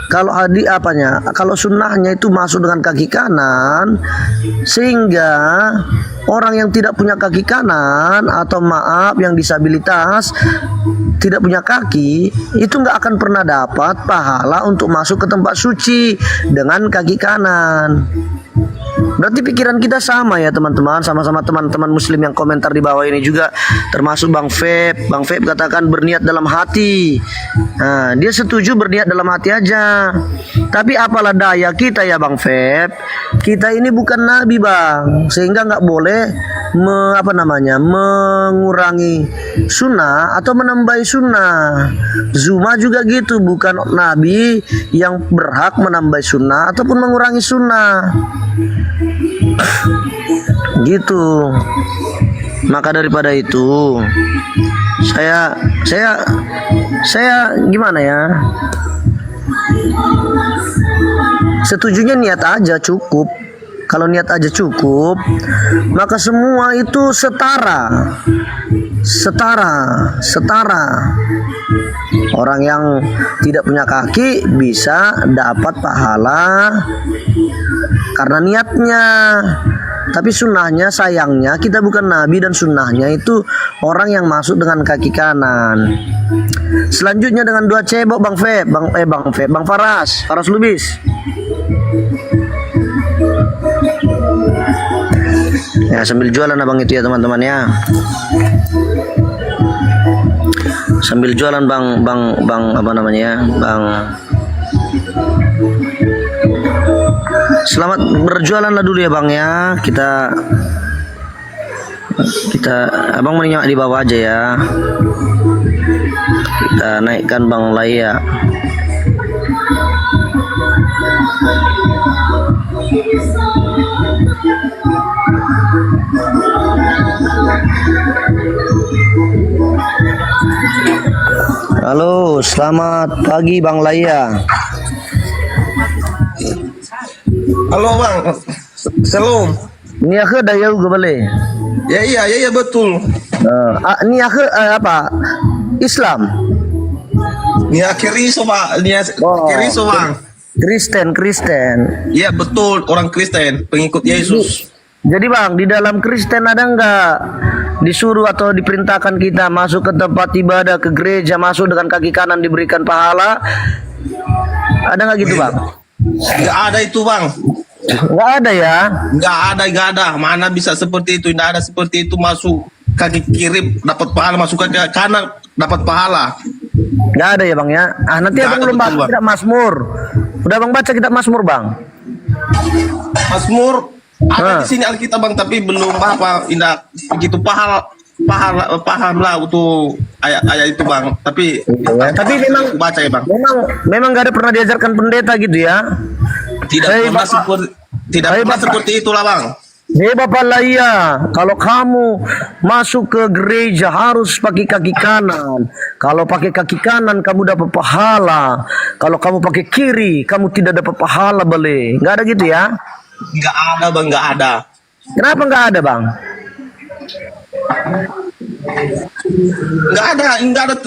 kalau sunnahnya itu masuk dengan kaki kanan, sehingga orang yang tidak punya kaki kanan atau maaf yang disabilitas tidak punya kaki itu nggak akan pernah dapat pahala untuk masuk ke tempat suci dengan kaki kanan. Berarti pikiran kita sama ya teman-teman, sama-sama teman-teman muslim yang komentar di bawah ini juga, termasuk Bang Feb. Bang Feb katakan berniat dalam hati. Nah, dia setuju berniat dalam hati aja. Tapi apalah daya kita ya Bang Feb, kita ini bukan nabi Bang, sehingga nggak boleh mengurangi sunnah atau menambahi sunnah. Zuma juga gitu, bukan nabi yang berhak menambah sunnah ataupun mengurangi sunnah. Gitu. Maka daripada itu saya gimana ya, setujunya niat aja cukup. Kalau niat aja cukup, maka semua itu setara. Orang yang tidak punya kaki bisa dapat pahala karena niatnya. Tapi sunnahnya, sayangnya kita bukan nabi, dan sunnahnya itu orang yang masuk dengan kaki kanan. Selanjutnya dengan dua cebok Bang Faras Lubis. Ya, sambil jualan abang itu ya teman-teman ya. Sambil jualan bang apa namanya, bang. Selamat berjualan lah dulu ya bang ya. Kita abang menyimak di bawah aja ya. Kita naikkan bang Laya. Halo, selamat pagi Bang Laya. Halo bang, salam. Ini aku daya juga boleh. Ya betul. Ini aku apa? Islam. Ni Keriso bang, Keriso bang. Kristen. Ya betul, orang Kristen, pengikut Yesus. Jadi bang, di dalam Kristen ada nggak disuruh atau diperintahkan kita masuk ke tempat ibadah, ke gereja, masuk dengan kaki kanan diberikan pahala? Ada nggak gitu bang? Nggak ada itu bang. Nggak ada ya? Nggak ada. Mana bisa seperti itu? Nggak ada seperti itu, masuk kaki kiri dapat pahala, masuk kaki kanan dapat pahala. Nggak ada ya bang ya? Nanti Nggak abang ada, belum baca betul, Bang. kitab Mazmur. Udah bang baca kitab Mazmur bang? Mazmur ada di sini Alkitab bang, tapi belum tidak begitu paham lah untuk ayat itu bang. Tapi memang baca ya bang. Memang nggak ada pernah diajarkan pendeta gitu ya? Tidak pernah seperti itulah bang. Hei Bapak Laya, kalau kamu masuk ke gereja harus pakai kaki kanan. Kalau pakai kaki kanan kamu dapat pahala. Kalau kamu pakai kiri kamu tidak dapat pahala, boleh? Nggak ada gitu ya? Nggak ada bang, nggak ada. Kenapa nggak ada bang?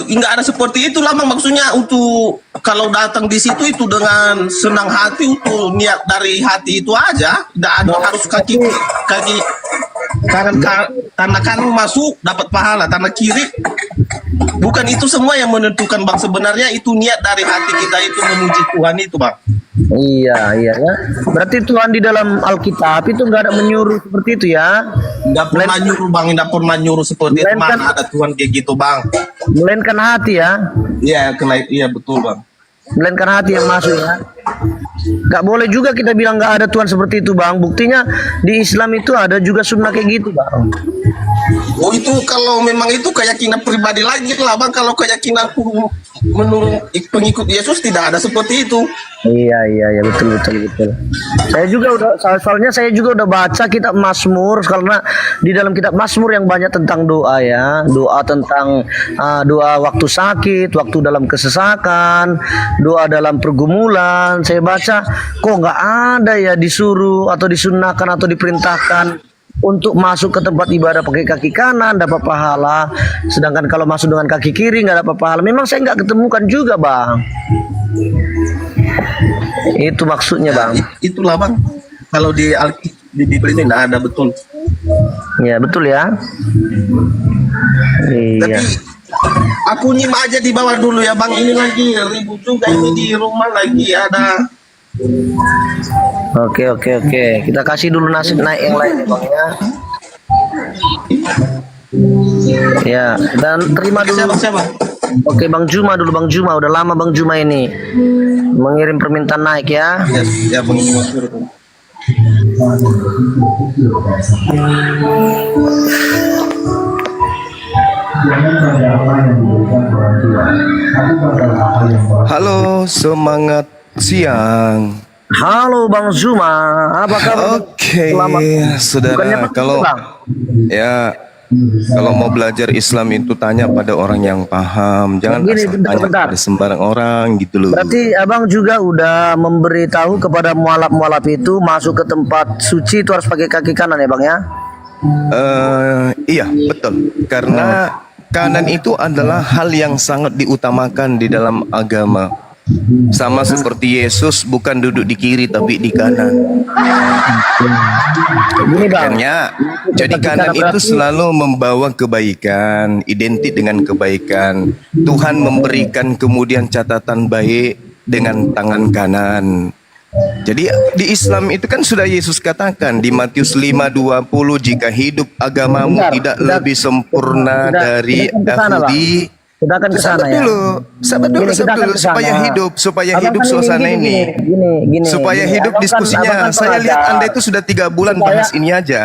Nggak ada seperti itu lah bang. Maksudnya untuk kalau datang di situ itu dengan senang hati, untuk niat dari hati itu aja. Nggak ada harus kaki tanah kanan masuk dapat pahala, tanah kiri bukan itu semua yang menentukan bang. Sebenarnya itu niat dari hati kita itu memuji Tuhan itu bang. Iya ya. Berarti Tuhan di dalam Alkitab itu nggak ada menyuruh seperti itu ya? Nggak pernah nyuruh bang, nggak pernah nyuruh seperti itu. Mana ada Tuhan kayak gitu bang? Melainkan hati ya? Iya betul bang. Melainkan hati yang masuk ya. Gak boleh juga kita bilang gak ada Tuhan seperti itu bang. Buktinya di Islam itu ada juga sunnah kayak gitu bang. Oh itu kalau memang itu keyakinan pribadi lagi lah bang. Kalau keyakinan menurut pengikut Yesus tidak ada seperti itu. Iya betul. Saya juga udah baca kitab Mazmur, karena di dalam kitab Mazmur yang banyak tentang doa ya, doa tentang doa waktu sakit, waktu dalam kesesakan, doa dalam pergumulan. Saya baca kok nggak ada ya disuruh atau disunnahkan atau diperintahkan untuk masuk ke tempat ibadah pakai kaki kanan dapat pahala, sedangkan kalau masuk dengan kaki kiri nggak dapat pahala. Memang saya nggak ketemukan juga bang. Itu maksudnya bang. Itulah bang. Kalau di Bible itu tidak ada, betul. Ya betul ya. Iya. Tapi aku nyimak aja di bawah dulu ya bang. Ini lagi ribut juga ini di rumah lagi ada. Oke. Kita kasih dulu nasib naik yang lain ya bang ya. Ya, dan terima dulu. Siapa? Oke Bang Juma dulu, Bang Juma. Udah lama Bang Juma ini mengirim permintaan naik ya. Ya bang. Halo, semangat siang. Halo Bang Zuma, apa kabar? Oke, Selamat. Bukannya saudara, Bang, kalau Bang? kalau mau belajar Islam itu tanya pada orang yang paham, jangan Gini, asal bentar. tanya pada sembarang orang gitu loh. Berarti Abang juga udah memberitahu kepada mualaf-mualaf itu masuk ke tempat suci itu harus pakai kaki kanan ya Bang ya? Iya, betul. Karena kanan itu adalah hal yang sangat diutamakan di dalam agama. Sama seperti Yesus bukan duduk di kiri tapi di kanan. Gini bang, Makanya jadi Ketika kanan itu berarti- selalu membawa kebaikan, identik dengan kebaikan. Tuhan memberikan kemudian catatan baik dengan tangan kanan. Jadi di Islam itu kan sudah Yesus katakan di Matius 5:20, jika hidup agamamu Bentar, tidak bentar. lebih sempurna dari Kita akan kesana, Bang. Yahudi. Kita akan ke sana Sabar ya. dulu, sabar dulu, Gini, kita sabar akan dulu, ke sana. supaya hidup Abang kan suasana ini. Gini, Supaya gini. hidup Abang kan diskusinya. Saya pernah lihat ajar. Anda itu sudah 3 bulan Supaya- bahas ini aja.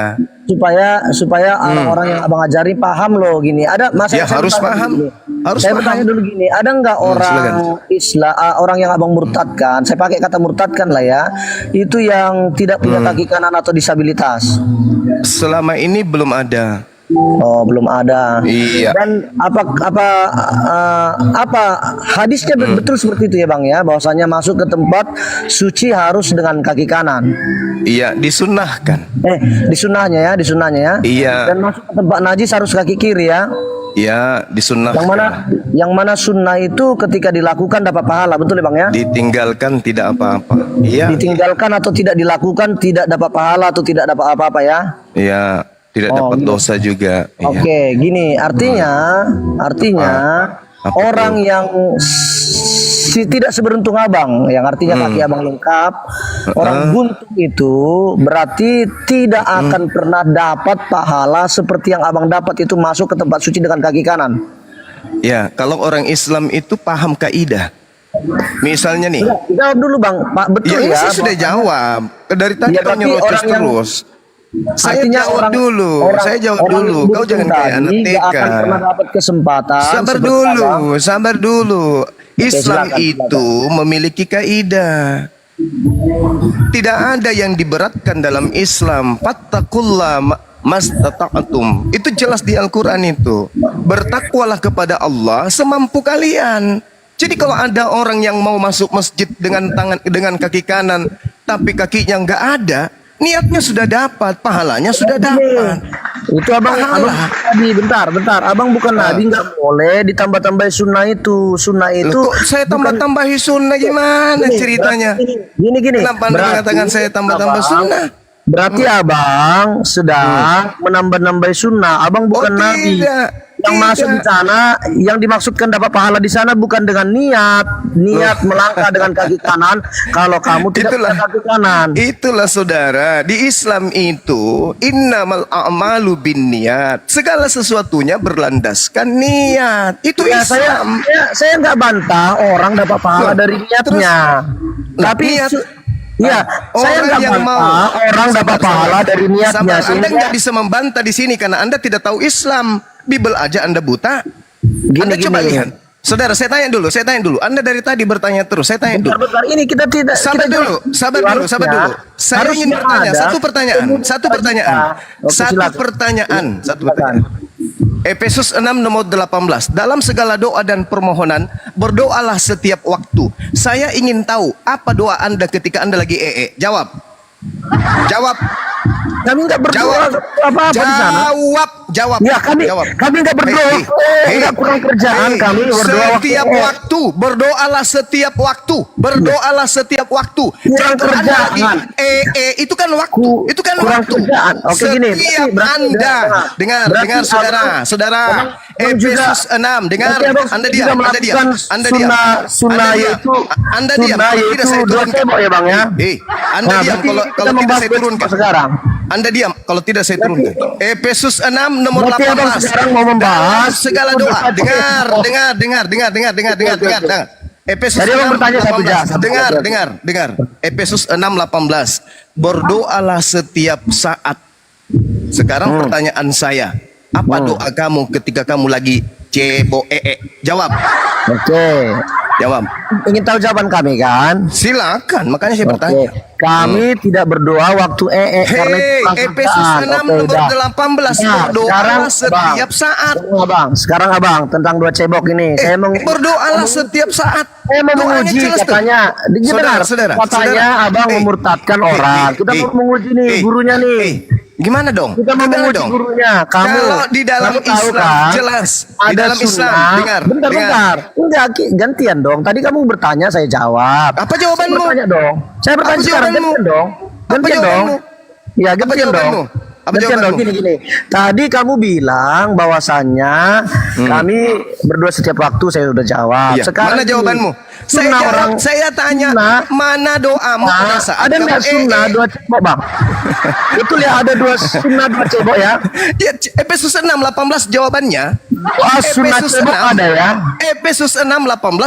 supaya orang-orang yang abang ajari paham loh gini. Ada Ya, harus bertanya paham. dulu gini. Harus saya paham. bertanya dulu gini, ada nggak orang silakan. Islam, orang yang abang murtadkan? Saya pakai kata murtadkan lah ya. Itu yang tidak punya kaki kanan atau disabilitas. Selama ini belum ada. Oh, belum ada. Iya. Dan apa hadisnya betul seperti itu ya bang ya, bahwasanya masuk ke tempat suci harus dengan kaki kanan. Iya, disunnahkan. Disunahnya ya. Iya. Dan masuk ke tempat najis harus kaki kiri ya. Iya, disunnahkan. Yang mana sunnah itu ketika dilakukan dapat pahala, betul ya bang ya? Ditinggalkan tidak apa-apa. Iya. Ditinggalkan atau tidak dilakukan tidak dapat pahala atau tidak dapat apa-apa ya? Iya, tidak Oh, dapat gitu. dosa juga. Iya. Oke, gini artinya Apa orang tuh? yang tidak seberuntung abang, yang artinya kaki abang lengkap, orang buntung itu berarti tidak akan pernah dapat pahala seperti yang abang dapat itu masuk ke tempat suci dengan kaki kanan. Ya, kalau orang Islam itu paham kaidah. Misalnya nih, Jawab dulu bang, Pak, betul ya, ya? saya sudah jawab. Dari tadi Ya, kau berarti nyerocos orang yang- terus. Saya Artinya jawab dulu. Saya jawab orang dulu. yang Kau buntung jangan kayak anak tadi nggak TK. akan pernah dapat kesempatan. Sabar seperti dulu, abang. sabar dulu. Islam silakan, itu memiliki kaidah. Tidak ada yang diberatkan dalam Islam. Fattakullah mastata'tum. Itu jelas di Al-Qur'an itu. Bertakwalah kepada Allah semampu kalian. Jadi kalau ada orang yang mau masuk masjid dengan kaki kanan tapi kakinya nggak ada, niatnya sudah dapat, pahalanya sudah dapat. Itu abang nabi, bentar, abang bukan nabi, nggak boleh ditambah-tambahin sunnah itu. Sunnah itu. Loh, kok saya tambah-tambahi sunnah gimana ceritanya? Gini. Kenapa Anda mengatakan saya tambah-tambah sunnah? Berarti abang sedang menambah-nambah sunnah. Abang bukan nabi. Yang masuk di sana, yang dimaksudkan dapat pahala di sana bukan dengan niat melangkah dengan kaki kanan. Kalau kamu tidak Itulah. punya kaki kanan. Itulah saudara, di Islam itu innamal a'malu binniyat. Segala sesuatunya berlandaskan niat. Itu Ya, Islam. saya nggak bantah orang dapat pahala Loh, dari niatnya. Tapi niat. ya, saya Orang nggak yang bantah mau orang dapat pahala dari niatnya. Sabar, Anda Sehingga- nggak bisa membantah di sini karena Anda tidak tahu Islam. Bibel aja Anda buta. Anda coba lihat. Saudara, saya tanya dulu. Anda dari tadi bertanya terus. Saya tanya dulu. Bentar, ini kita tidak. Sabar kita dulu. Saya ingin bertanya satu pertanyaan. Satu pertanyaan. Efesus 6 nomor 18. Dalam segala doa dan permohonan, berdoalah setiap waktu. Saya ingin tahu apa doa Anda ketika Anda lagi Jawab. Kami nggak berdoa apa-apa di sana. Jawab. Ya, kami nggak berdoa. Nggak kurang kerjaan kami berdoa. Setiap waktu, berdoalah setiap waktu. Kurang Jangan Anda lagi, kerjaan. itu kan waktu. Itu kan Kurang waktu. kerjaan. Oke, gini. Setiap Berarti- Anda dengar berarti saudara. abang juga- Efesus 6 dengar. berarti abang Anda juga diam. melakukan Anda diam. sunnah yaitu Anda diam. sunnah Kalau tidak yaitu saya dua turunkan. cebok ya bang ya. Anda Nah, diam berarti kalau kita tidak membahas saya turunkan. sekarang. Anda diam kalau tidak saya turunkan. Efesus 6 nomor Berarti abang 18. sekarang mau membahas Dalam segala itu doa. berkata- Dengar. Efesus Jadi abang 6 bertanya satu 18. jam. Dengar. Efesus 6 18. Berdoalah setiap saat. Sekarang pertanyaan saya, apa doa kamu ketika kamu lagi Jawab. Oke. Jawab. Ingin tahu jawaban kami kan? Silakan, makanya saya Oke. bertanya. Kami tidak berdoa waktu karena itu Hei, langsung Efesus taat. 6 Oke, nomor dah. 18 Nah, berdoalah setiap saat. Sekarang abang tentang dua cebok ini. Saya mau Berdoalah setiap saat. saya mau Doanya menguji jelas tuh. katanya. Dengar, Saudara, katanya abang memurtadkan orang. Kita mau menguji nih gurunya nih. Gimana dong? Kita mau Gimana menguji dong? gurunya. Kalau di dalam kamu tahu Islam kan, jelas. Di ada dalam Islam, sunnah. dengar. Bentar, dengar. bentar. Enggak, gantian dong. Tadi kamu bertanya, saya jawab. Apa jawabanmu? Saya bertanya dong. Saya bertanya Apa sekarang, jawabanmu? gantian dong. Apa Gantian dong. jawabanmu? Ya, Apa gantian dong. jawabanmu? Apa Gantian dong, jawabanmu? gini. Tadi kamu bilang bahwasannya kami berdua setiap waktu, saya sudah jawab. Iya. Sekarang Mana gini, jawabanmu? Saya sunnah jawab, saya tanya, sunnah. mana doamu pada saat Ada kamu nggak sunnah dua cebok, Bang? Betul ya, ada dua sunnah dua cebok ya. Ya, Efesus 6:18 jawabannya. Wah, sunnah Efesus cebok 6. ada ya. Efesus 6:18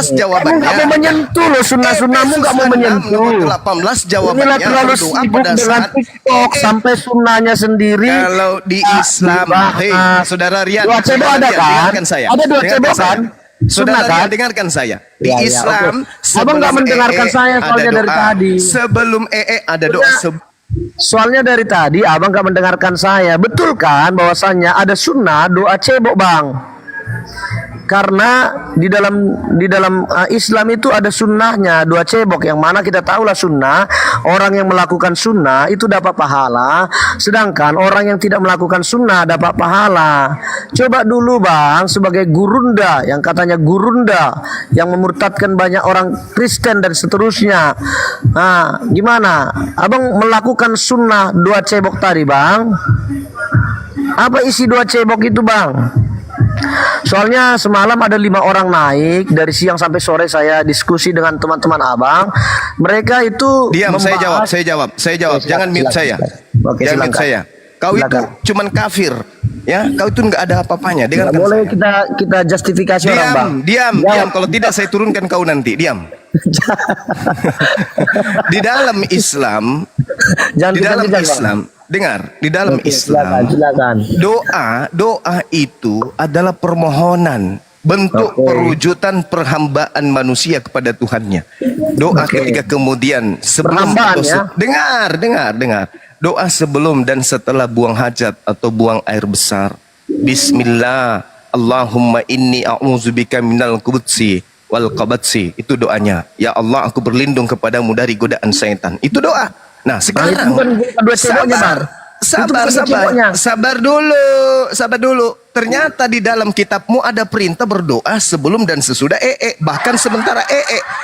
Kamu jawabannya. nggak mau menyentuh loh, sunnah-sunnahmu nggak mau menyentuh. 18 Inilah jawabannya. terlalu Berdoa sibuk pada dengan saat TikTok sampai sunnahnya sendiri. kalau di Islam, hei, saudara Rian, Dua cebok saudara ada Rian, kan? dengarkan saya. Ada dua Dengarkan cebok saya. kan? Saudara Sunnah Rian, kan? dengarkan saya. Di Ya, ya, Islam, oke. Abang nggak mendengarkan saya ada soalnya dari doa. tadi. Sebelum ada doa. Soalnya dari tadi abang nggak mendengarkan saya. Betul kan bahwasannya ada sunnah doa cebok, Bang? Karena di dalam Islam itu ada sunnahnya dua cebok, yang mana kita tahulah sunnah, orang yang melakukan sunnah itu dapat pahala, sedangkan orang yang tidak melakukan sunnah dapat pahala. Coba dulu, Bang, sebagai gurunda yang katanya gurunda yang memurtadkan banyak orang Kristen dan seterusnya. Nah, gimana abang melakukan sunnah dua cebok tadi, Bang? Apa isi dua cebok itu, Bang? Soalnya semalam ada 5 orang naik, dari siang sampai sore saya diskusi dengan teman-teman abang. Mereka itu Diam, saya jawab. Oke, Jangan mute silakan, saya. silakan. Oke, Jangan mute silakan. saya. Kau itu Silakan. cuman kafir, ya. Kau itu nggak ada apa-apanya. Nggak Dengarkan boleh saya. kita justifikasi orang, Bang. Diam. Kalau tidak saya turunkan kau nanti. Diam. Di dalam Islam, Jangan di dalam kejam-kejam, Bang. Islam, dengar, di dalam Oke, Islam, silakan. doa itu adalah permohonan, bentuk Oke. perwujudan perhambaan manusia kepada Tuhannya. Doa Oke. ketika kemudian sebelum Perhambaan, atau ya? dengar. Doa sebelum dan setelah buang hajat atau buang air besar. Bismillah, Allahumma inni a'udzubika minal khubuthi wal qabatsi. Itu doanya. Ya Allah, aku berlindung kepadamu dari godaan setan. Itu doa. Nah, sekarang bukan dua ceboknya, Bang. Itu bukan ceboknya. Sabar dulu. Ternyata di dalam kitabmu ada perintah berdoa sebelum dan sesudah bahkan sementara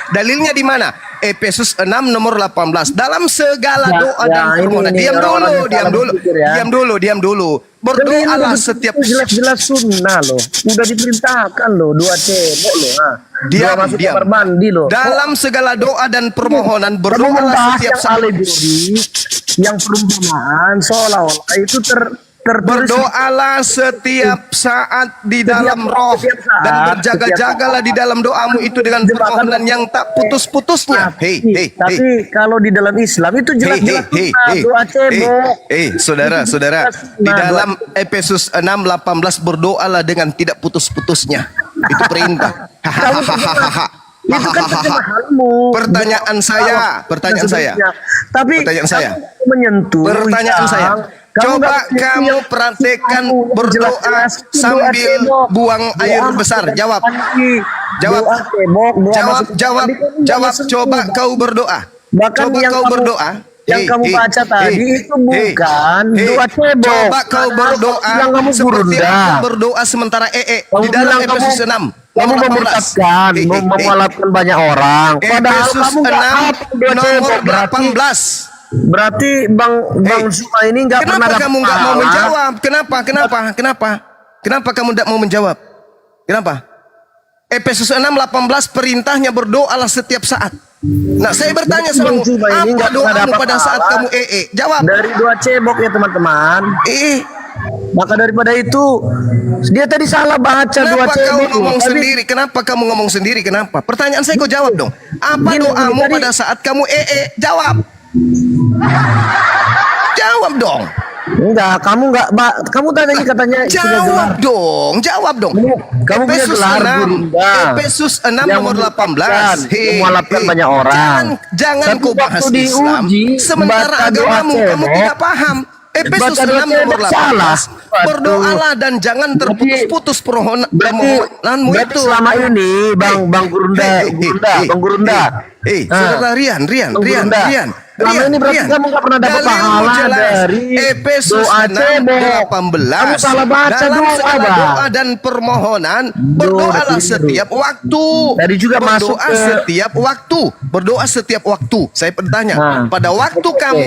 Dalilnya di mana? Efesus 6 nomor 18. Dalam segala Ya, doa ya, dan permohonan. ini orang-orang yang salah berpikir, ya. Diam dulu. Berdoalah setiap jelas sunnah loh. Udah diperintahkan loh dua cebok loh. Nah. Diam. Dua masuk kamar mandi loh. Dalam segala doa dan permohonan Kamu berdoalah membahas setiap yang saat. alegori, yang perumpamaan seolah-olah itu tertulis. Berdoalah setiap saat di dalam Setiap- roh setiap saat, dan berjaga-jagalah di dalam doamu itu dengan permohonan yang tak putus-putusnya. Hei. Tapi kalau di dalam Islam itu jelas-jelas sunnah, doa cebok. Saudara, di Nah, dalam Efesus 6:18 berdoalah dengan tidak putus-putusnya. Itu perintah. Itu kan terjemahanmu. Pertanyaan saya. Tapi Pertanyaan saya. kamu menyentuh. Pertanyaan yang- saya. Coba nggak menyentuh kamu yang praktekkan kamu berdoa jelas-jelas itu sambil doa cebok. buang air Doa besar. masuk Jawab. mandi. Jawab. Doa cebok, doa masuk Jawab. mandi, kamu nggak menyentuh. Coba kau berdoa. Bahkan Coba yang kau kamu- berdoa. yang kamu baca tadi itu bukan doa cebok. Coba kau berdoa yang kamu seperti gurunda. aku berdoa sementara Kamu di dalam bilang Efesus 6. kamu nomor 18. memurtadkan, memualafkan banyak orang. Padahal Efesus kamu nggak 6 hafal doa nomor cebok. 18. Berarti Bang Zuma ini nggak pernah Kenapa dapat kamu nggak mau pahala? menjawab? Kenapa kamu tidak mau menjawab? Kenapa? Efesus 6:18 perintahnya berdoalah setiap saat. Nah, saya bertanya sama Bang kamu, Zuma ini apa nggak pernah doamu dapat pada saat pahala. kamu Jawab. Dari doa cebok ya teman-teman. Maka daripada itu dia tadi salah baca doa Kenapa cebok. kau ngomong Tapi- sendiri? Kenapa kamu ngomong sendiri? Kenapa? Pertanyaan saya kau jawab dong. Apa Gini, doamu tadi- pada saat kamu Jawab. Jawab dong. Enggak, kamu tadi katanya sudah gelar. Jawab dong. Kamu punya Efesus gelar 6, gurunda. Efesus 6 Yang nomor 18. memualafkan banyak orang. Jangan Tapi kau bahas waktu Islam diuji, sementara baca doa agamamu kamu cebok, tidak paham. Efesus Baca 6 nomor 18. salah. Berdoalah dan jangan terputus-putus permohonanmu Berarti itu. selama ini Bang Gurunda, Bang Gurunda. Saudara Rian. Selama ini berarti kamu nggak pernah dapat dalilmu pahala jelas. dari Efesus doa 6 cebok. 18. Kamu salah baca Dalam doa, segala Bang. doa dan permohonan berdoalah udah keliru. setiap waktu. Tadi juga masuk berdoa ke- setiap waktu. Berdoa setiap waktu. Saya bertanya, pada waktu kamu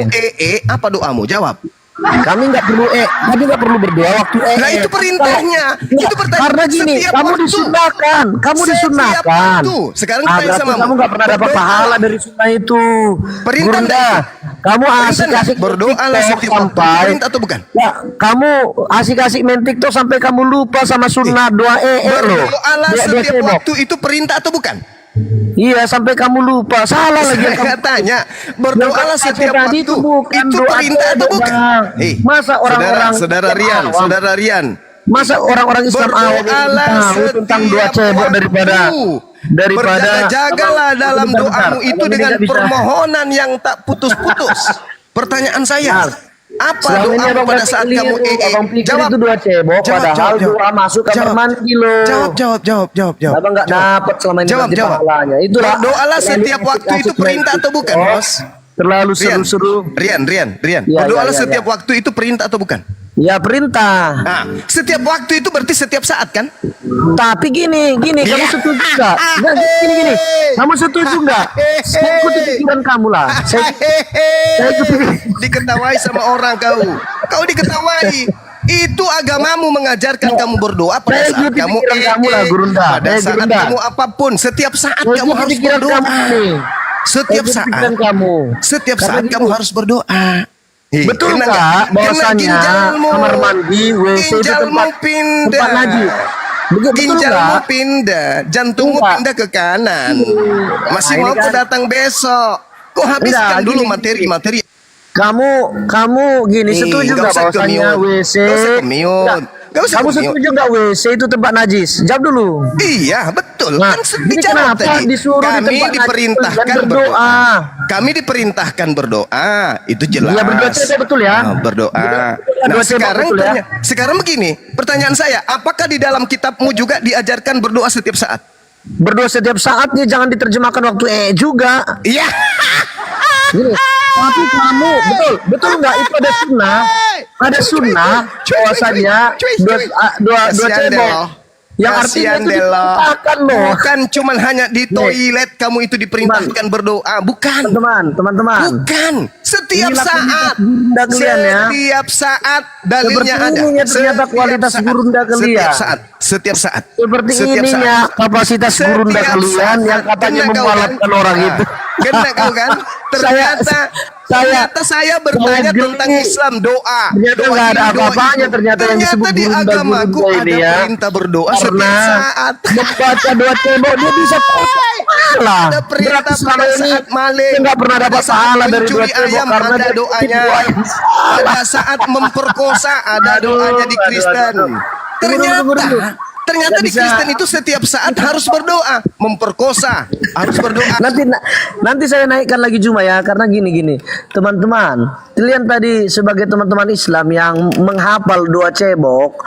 apa doamu? Jawab. Kami nggak perlu kami nggak perlu berdoa waktu Nah itu perintahnya. Itu pertanyaan. Karena gini, Setiap kamu waktu. disunahkan, kamu Setiap disunahkan. waktu. Sekarang Ah, tanya berarti sama kamu nggak pernah dapat berdoa. pahala dari sunnah itu. Perintah Gurunda, nggak? kamu Perintah asik-asik nggak? Berdoalah TikTok setiap waktu. sampai Perintah atau bukan? Ya, kamu asik-asik main TikTok sampai kamu lupa sama sunnah doa loh. Berdoalah Dia setiap cebok. waktu itu perintah atau bukan? Iya, sampai kamu lupa. Salah lagi yang kamu. Saya tanya, berdoalah Yang setiap tadi waktu itu bukan itu doa perintah atau cebok, bukan? Bang. Masa orang-orang Saudara Rian, Masa orang-orang Islam awam ini berdoalah tahu tentang doa setiap cebok daripada waktu. Berjaga-jagalah dalam Bentar, doamu bentar. itu Abang ini dengan nggak bisa. permohonan yang tak putus-putus. Pertanyaan saya, apa Selama ini doamu abang pada berarti saat kamu keliru. Abang pikir Jawab. itu doa cebok, padahal doa masuk kamar Jawab. mandi loh. Jawab. Abang nggak dapat selama ini Jawab, berarti jawab. pahalanya. Itulah. Berdoalah terlalu setiap waktu itu asik-asik perintah atau bukan, TikTok. Bos? Terlalu Rian, seru-seru. Rian. Ya, Berdoalah ya, ya, setiap ya. waktu itu perintah atau bukan? Ya perintah. Nah, setiap waktu itu berarti setiap saat kan? Tapi gini, kamu setuju nggak? Nggak, gini. Kamu setuju nggak? Saya ikuti pikiran kamu lah. Saya ikuti. Diketawai sama orang kau. Kau diketawai. Itu agamamu mengajarkan kamu berdoa pada Saya saat ikuti kamu pikiran kamu lah, Gurunda. pada Saya saat Gurunda. kamu apapun, setiap saat Saya kamu ikuti harus pikiran berdoa. kamu nih. Setiap Saya ikuti saat pikiran kamu. Setiap Karena saat gitu. kamu harus berdoa. Betul Kena nggak kena bahwasanya ginjalmu, kamar mandi, WC itu ginjalmu tempat pindah. najis? Betul Ginjalmu nggak? pindah, jantungmu Enggak. pindah ke kanan. Masih Nah, mau ini kau kan- datang besok? Kau habiskan Enggak, dulu gini. materi-materi. Kamu gini setuju nggak bahwasanya WC? Gak usah kemiut. Gak usah Kamu kemiut. setuju nggak WC itu tempat najis? Jawab dulu. Iya betul. Nah, Kan ini dijawab kenapa tadi. disuruh di Kami tempat najis diperintahkan dan berdoa. berdoa? Kami diperintahkan berdoa. Itu jelas. Iya, berdoa cebok betul ya. Nah, berdoa. Berdoa Nah, cebok sekarang betul ya. sekarang begini, pertanyaan saya, apakah di dalam kitabmu juga diajarkan berdoa setiap saat? Berdoa setiap saatnya jangan diterjemahkan waktu juga. Iya. Gini, tapi kamu betul nggak itu ada sunnah bahwasanya dua Kasihan deh cebok lo. yang artinya Kasihan itu deh lo. diperintahkan loh. Bukan cuman hanya di toilet kamu itu diperintahkan berdoa, bukan. Teman-teman. Bukan. Setiap Inilah saat. Gurunda kalian ya. Setiap saat dalilnya Seperti ada. ininya ternyata kualitas Gurunda kalian. Setiap saat. Seperti Setiap ininya saat. kapasitas gurunda Setiap kalian saat. yang katanya Kena kau membalapkan kan? orang Nah, itu. Kena kau kan? Ternyata saya bertanya geli. tentang Islam doa. Ternyata Doa nggak ada ini, doa apa-apanya itu. ternyata yang disebut di gurunda-gurunda agamaku ini ada ya. perintah berdoa Karena setiap saat. membaca doa cebok dia bisa pahala. Ada perintah Berarti selama pada ini saat maling. dia nggak pernah Pada dapat saat pahala dari doa mencuri cebok ayam karena ada dia doanya. tipu ayam. Pada saat memperkosa ada doanya di Kristen. Ternyata di Nggak bisa. Kristen itu setiap saat harus berdoa, memperkosa, harus berdoa. Nanti saya naikkan lagi Juma ya karena gini teman-teman kalian tadi sebagai teman-teman Islam yang menghafal doa cebok,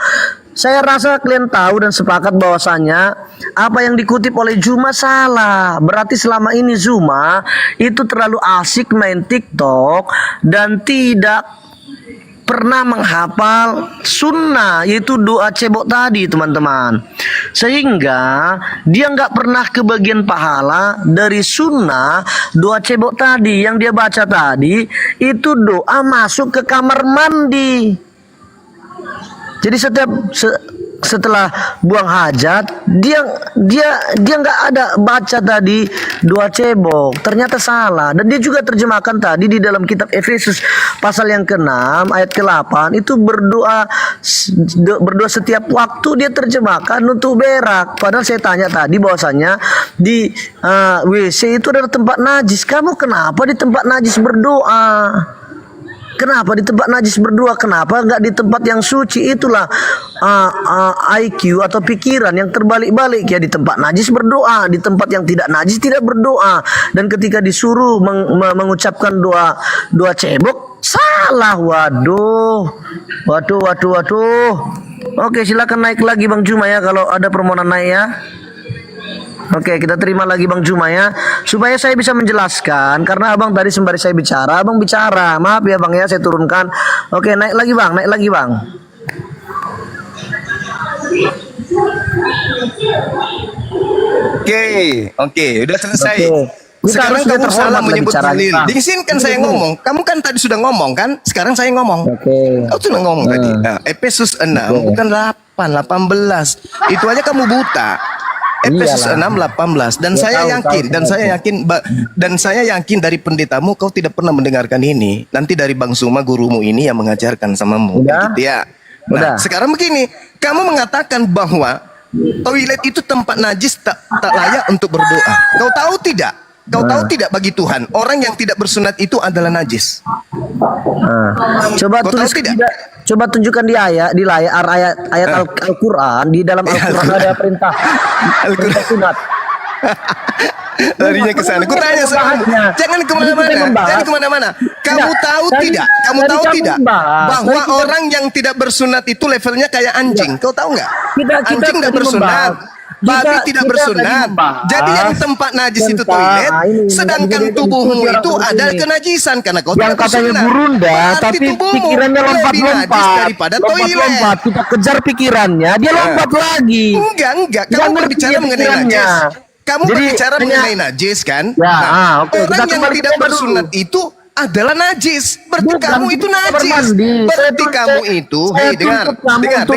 saya rasa kalian tahu dan sepakat bahwasanya apa yang dikutip oleh Juma salah. Berarti selama ini Juma itu terlalu asik main TikTok dan tidak pernah menghafal sunnah, yaitu doa cebok tadi teman-teman, sehingga dia nggak pernah kebagian pahala dari sunnah doa cebok tadi. Yang dia baca tadi itu doa masuk ke kamar mandi. Jadi setelah buang hajat dia nggak ada baca tadi doa cebok, ternyata salah. Dan dia juga terjemahkan tadi di dalam kitab Efesus pasal yang ke-6 ayat ke-8 itu berdoa setiap waktu, dia terjemahkan untuk berak. Padahal saya tanya tadi bahwasanya di WC itu adalah tempat najis. Kamu kenapa di tempat najis berdoa? Kenapa di tempat najis berdoa? Kenapa nggak di tempat yang suci? Itulah IQ atau pikiran yang terbalik-balik ya. Di tempat najis berdoa, di tempat yang tidak najis tidak berdoa. Dan ketika disuruh mengucapkan doa cebok, Salah, waduh. Oke, silakan naik lagi Bang Juma ya kalau ada permohonan naik ya. Oke, kita terima lagi Bang Juma ya, supaya saya bisa menjelaskan karena Abang tadi sembari saya bicara, Abang bicara. Maaf ya Bang ya, saya turunkan. Oke, naik lagi Bang. Oke, udah selesai. Oke. Kita Sekarang harus kamu terhormat salah lah menyebut bicaranya, dalil. Bang. Diizinkan saya ngomong. Kamu kan tadi sudah ngomong kan? Sekarang saya ngomong. Oke. Kau sudah ngomong tadi. Nah, Efesus 6 bukan 8, 18. Itu aja kamu buta. Efesus Iyalah. 6, 18 dan Ya, saya tahu, yakin tahu, dan tahu. saya yakin dari pendetamu kau tidak pernah mendengarkan ini. Nanti dari Bang Suma gurumu ini yang mengajarkan samamu. Udah? Gitu ya. Udah. Nah, sekarang begini, kamu mengatakan bahwa toilet itu tempat najis tak layak untuk berdoa. Kau tahu tidak? Kau tahu tidak bagi Tuhan, orang yang tidak bersunat itu adalah najis. Coba Kau tahu tulis tidak? coba tunjukkan di layar ayat Al-Qur'an. Di dalam Al-Qur'an ada perintah sunat. Larinya ke sana. Ku tanya sama kamu. Jangan kemana-mana. Kamu tahu tidak? Kamu tahu tidak? Bahwa orang yang tidak bersunat itu levelnya kayak anjing. Kau tahu nggak? Anjing tidak bersunat. Babi tidak bersunat. Jadi yang tempat najis itu toilet, sedangkan tubuhmu itu ada kenajisan karena kau Yang tidak katanya bersunat. gurunda, Berarti tapi tubuhmu pikirannya lebih najis lompat-lompat. daripada toilet. Lompat-lompat. Kita kejar pikirannya, dia lompat lagi. Enggak. Dia Kamu ngerti berbicara dia mengenai pikirannya. najis. Kamu Jadi, berbicara hanya- mengenai najis kan? Ya, oke. Orang Kita yang kembali ke tidak tema dulu. bersunat itu adalah najis. Berarti Bukan, kamu itu kita najis. bermandi. Berarti Saya kamu tuntut- itu, saya hei dengar, tuntut kamu dengar. untuk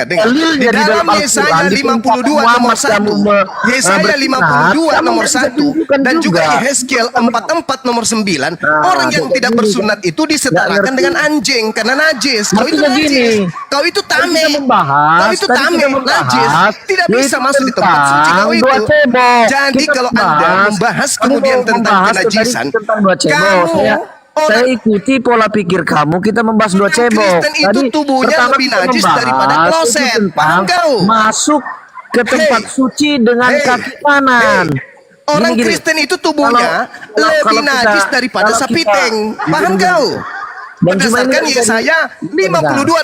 Di dalilnya di dalam dalam Yesaya Al-Quran, 52 Muhammad nomor kamu 1. Yesaya bersunat, 52 kamu nomor bisa 1 tunjukkan dan juga juga. Yehezkiel 44 nomor 9. Orang yang kayak tidak gini, bersunat itu disetarakan ngerti. dengan anjing karena najis. Kau itu Artinya najis. gini, Kau itu Tadi tame. kita membahas, Kau itu tadi tame, kita membahas, najis. Tidak bisa yaitu masuk di tempat suci kau tentang itu. dua cebok. Jadi Kita kalau Anda membahas kamu kemudian mau tentang membahas kenajisan, tentang dua cebok. Saya ikuti pola pikir kamu. Kita membahas dua Orang cebok. Kristen itu tubuhnya pertama lebih kita najis membahas daripada itu kloset. tentang Paham kau? masuk ke tempat Hey. suci dengan Hey. kaki kanan. Orang Gini-gini. Kristen itu tubuhnya lebih kalau kita- najis daripada kalau sapi kita- tank. Paham gini-gini. kau? Dan cuma ini Berdasarkan kan Yesaya 52.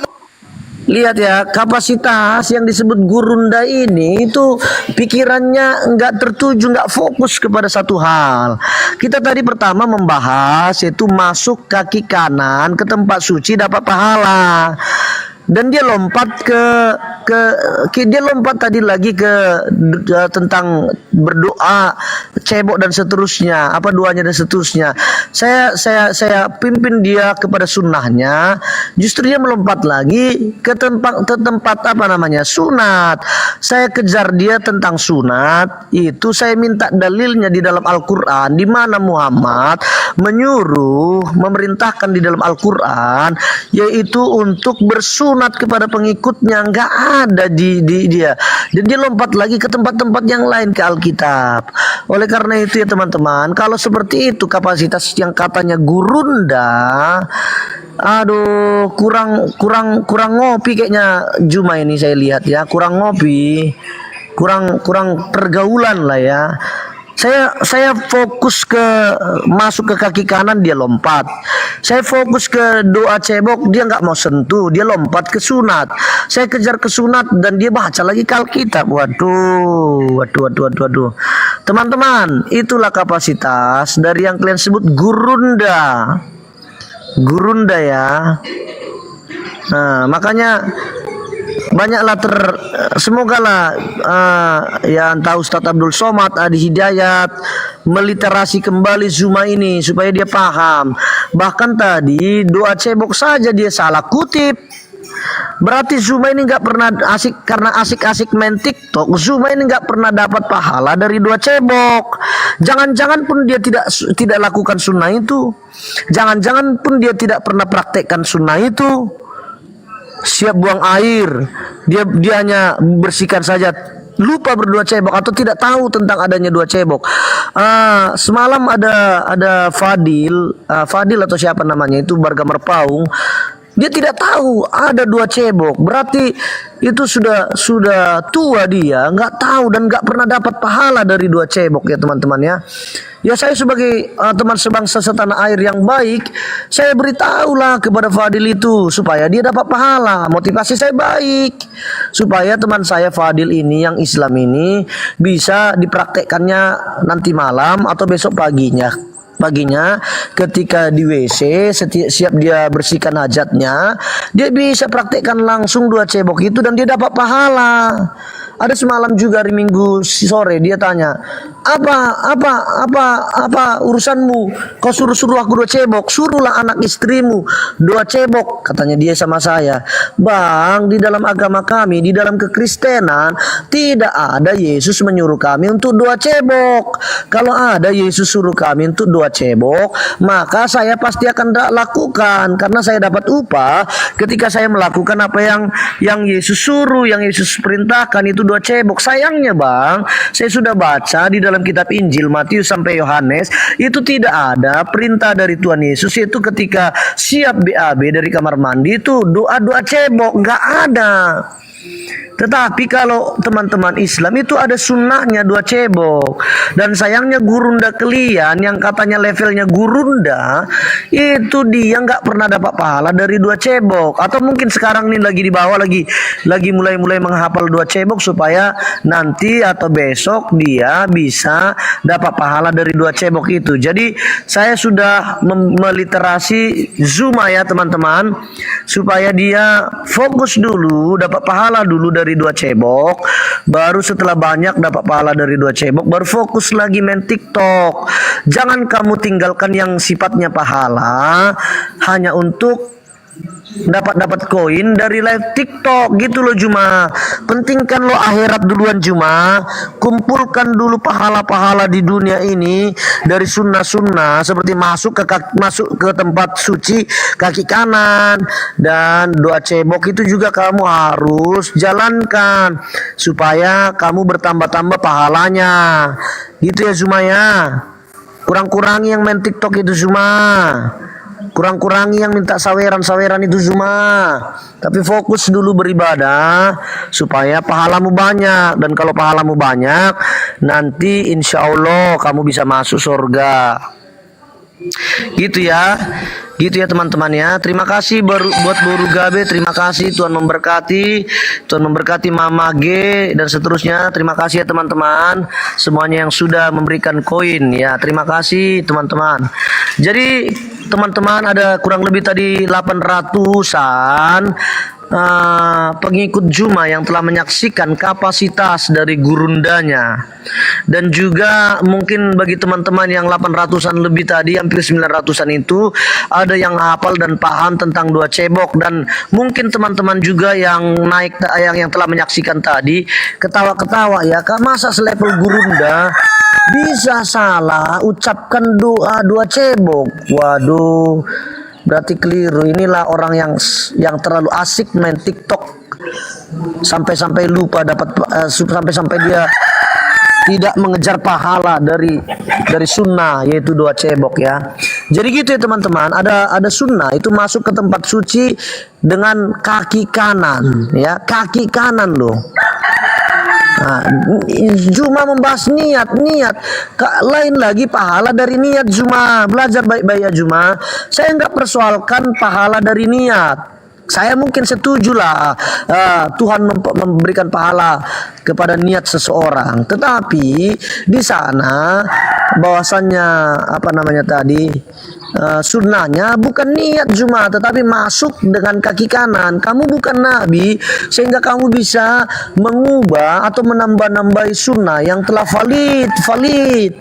Lihat ya, kapasitas yang disebut gurunda ini itu pikirannya nggak tertuju, nggak fokus kepada satu hal. Kita tadi pertama membahas yaitu masuk kaki kanan ke tempat suci dapat pahala. Dan dia lompat dia lompat tadi lagi ke tentang berdoa, cebok dan seterusnya, apa doanya dan seterusnya. Saya pimpin dia kepada sunnahnya, justru dia melompat lagi ke tempat apa namanya sunat. Saya kejar dia tentang sunat, itu saya minta dalilnya di dalam Al-Quran, di mana Muhammad memerintahkan di dalam Al-Quran, yaitu untuk bersunat kepada pengikutnya. Nggak ada di dia, dan dia lompat lagi ke tempat-tempat yang lain, ke Alkitab. Oleh karena itu ya teman-teman, kalau seperti itu kapasitas yang katanya gurunda, aduh, kurang ngopi kayaknya Juma ini, saya lihat ya, kurang ngopi, kurang pergaulan lah ya. Saya fokus ke masuk ke kaki kanan, dia lompat. Saya fokus ke doa cebok, dia nggak mau sentuh, dia lompat ke sunat. Saya kejar ke sunat dan dia baca lagi ke Alkitab. Waduh. Teman-teman, itulah kapasitas dari yang kalian sebut gurunda ya. Nah, makanya banyaklah semogalah ya entah Ustadz Abdul Somad, Adi Hidayat meliterasi kembali Zuma ini supaya dia paham. Bahkan tadi doa cebok saja dia salah kutip. Berarti Zuma ini nggak pernah asik main TikTok. Zuma ini nggak pernah dapat pahala dari doa cebok. Jangan-jangan pun dia tidak lakukan sunnah itu. Jangan-jangan pun dia tidak pernah praktekkan sunnah itu. Siap buang air, dia hanya bersihkan saja, lupa berdua cebok atau tidak tahu tentang adanya dua cebok. Semalam ada Fadil atau siapa namanya itu, Barga Merpaung, dia tidak tahu ada dua cebok. Berarti itu sudah tua, dia nggak tahu dan nggak pernah dapat pahala dari dua cebok ya teman-teman ya. Ya saya sebagai teman sebangsa setanah air yang baik, saya beritahulah kepada Fadil itu supaya dia dapat pahala. Motivasi saya baik supaya teman saya Fadil ini yang Islam ini bisa dipraktekkannya nanti malam atau besok paginya ketika di WC siap dia bersihkan hajatnya, dia bisa praktekkan langsung 2 cebok itu dan dia dapat pahala. Ada semalam juga hari Minggu sore dia tanya, apa urusanmu? Kau suruh aku 2 cebok, suruhlah anak istrimu 2 cebok, katanya dia sama saya. Bang, di dalam agama kami, di dalam kekristenan tidak ada Yesus menyuruh kami untuk 2 cebok. Kalau ada Yesus suruh kami untuk 2 cebok, maka saya pasti akan lakukan karena saya dapat upah ketika saya melakukan apa yang Yesus suruh, yang Yesus perintahkan itu 2 cebok. Sayangnya bang, saya sudah baca di dalam kitab Injil Matius sampai Yohanes itu tidak ada perintah dari Tuhan Yesus itu ketika siap BAB dari kamar mandi itu doa 2 cebok, nggak ada. Tetapi kalau teman-teman Islam itu ada sunnahnya 2 cebok. Dan sayangnya gurunda kalian yang katanya levelnya gurunda itu dia nggak pernah dapat pahala dari 2 cebok. Atau mungkin sekarang nih lagi di bawah lagi mulai menghafal 2 cebok supaya nanti atau besok dia bisa dapat pahala dari 2 cebok itu. Jadi saya sudah meliterasi Zuma ya teman-teman, supaya dia fokus dulu dapat pahala dulu dari 2 cebok, baru setelah banyak dapat pahala dari 2 cebok baru fokus lagi main TikTok. Jangan kamu tinggalkan yang sifatnya pahala hanya untuk dapat koin dari live TikTok gitu loh Juma. Pentingkan lo akhirat duluan Juma. Kumpulkan dulu pahala-pahala di dunia ini dari sunnah-sunnah seperti masuk ke tempat suci kaki kanan dan 2 cebok itu juga kamu harus jalankan supaya kamu bertambah-tambah pahalanya. Gitu ya Zuma ya. Kurang-kurangi yang main TikTok itu Zuma. Kurang-kurangi yang minta saweran itu Zuma. Tapi fokus dulu beribadah supaya pahalamu banyak. Dan kalau pahalamu banyak, nanti insya Allah kamu bisa masuk surga. Gitu ya teman-teman ya. Terima kasih buat Boru Gabe. Terima kasih, Tuhan memberkati Mama G dan seterusnya. Terima kasih ya teman-teman semuanya yang sudah memberikan koin ya. Terima kasih teman-teman. Jadi teman-teman ada kurang lebih tadi 800-an pengikut Juma yang telah menyaksikan kapasitas dari gurundanya. Dan juga mungkin bagi teman-teman yang 800-an lebih tadi, hampir 900-an itu ada yang hafal dan paham tentang 2 cebok. Dan mungkin teman-teman juga yang naik yang telah menyaksikan tadi ketawa-ketawa ya, masa selevel gurunda bisa salah ucapkan doa 2 cebok. Waduh, berarti keliru. Inilah orang yang terlalu asik main TikTok sampai lupa dapat sampai dia tidak mengejar pahala dari sunnah yaitu 2 cebok ya. Jadi gitu ya teman-teman, ada sunnah itu masuk ke tempat suci dengan kaki kanan ya, kaki kanan loh. Nah, Juma membahas niat lain lagi pahala dari niat. Juma belajar baik-baik ya Juma. Saya nggak persoalkan pahala dari niat. Saya mungkin setuju lah Tuhan memberikan pahala kepada niat seseorang. Tetapi di sana bahwasannya sunnahnya bukan niat Juma, tetapi masuk dengan kaki kanan. Kamu bukan nabi sehingga kamu bisa mengubah atau menambah-nambahi sunnah yang telah valid,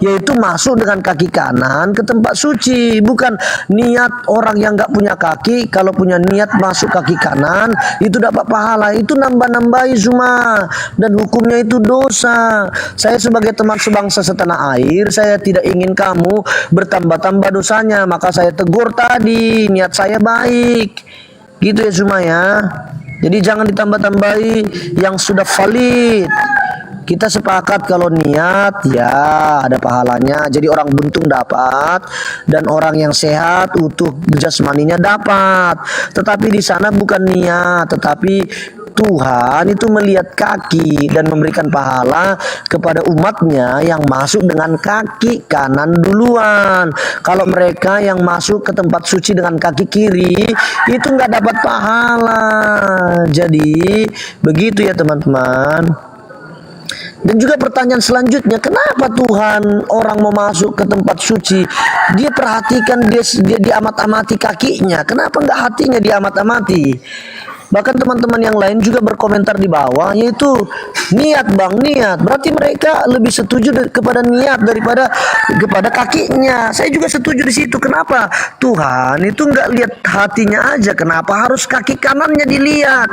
yaitu masuk dengan kaki kanan ke tempat suci. Bukan niat orang yang nggak punya kaki, kalau punya niat masuk kaki kanan itu dapat pahala, itu nambah-nambahi Zuma dan hukumnya itu dosa. Saya sebagai teman sebangsa setanah air, saya tidak ingin kamu bertambah-tambah dosanya, maka saya tegur tadi, niat saya baik. Gitu ya Zuma ya. Jadi jangan ditambah-tambahi yang sudah valid. Kita sepakat kalau niat ya ada pahalanya. Jadi orang buntung dapat dan orang yang sehat utuh jasmaninya dapat. Tetapi di sana bukan niat, tetapi Tuhan itu melihat kaki dan memberikan pahala kepada umatnya yang masuk dengan kaki kanan duluan. Kalau mereka yang masuk ke tempat suci dengan kaki kiri itu nggak dapat pahala. Jadi begitu ya teman-teman. Dan juga pertanyaan selanjutnya, kenapa Tuhan orang mau masuk ke tempat suci, dia perhatikan, dia diamat-amati kakinya, kenapa nggak hatinya diamat-amati? Bahkan teman-teman yang lain juga berkomentar di bawah, yaitu niat bang, niat. Berarti mereka lebih setuju kepada niat daripada kepada kakinya. Saya juga setuju di situ. Kenapa? Tuhan itu nggak lihat hatinya aja. Kenapa harus kaki kanannya dilihat?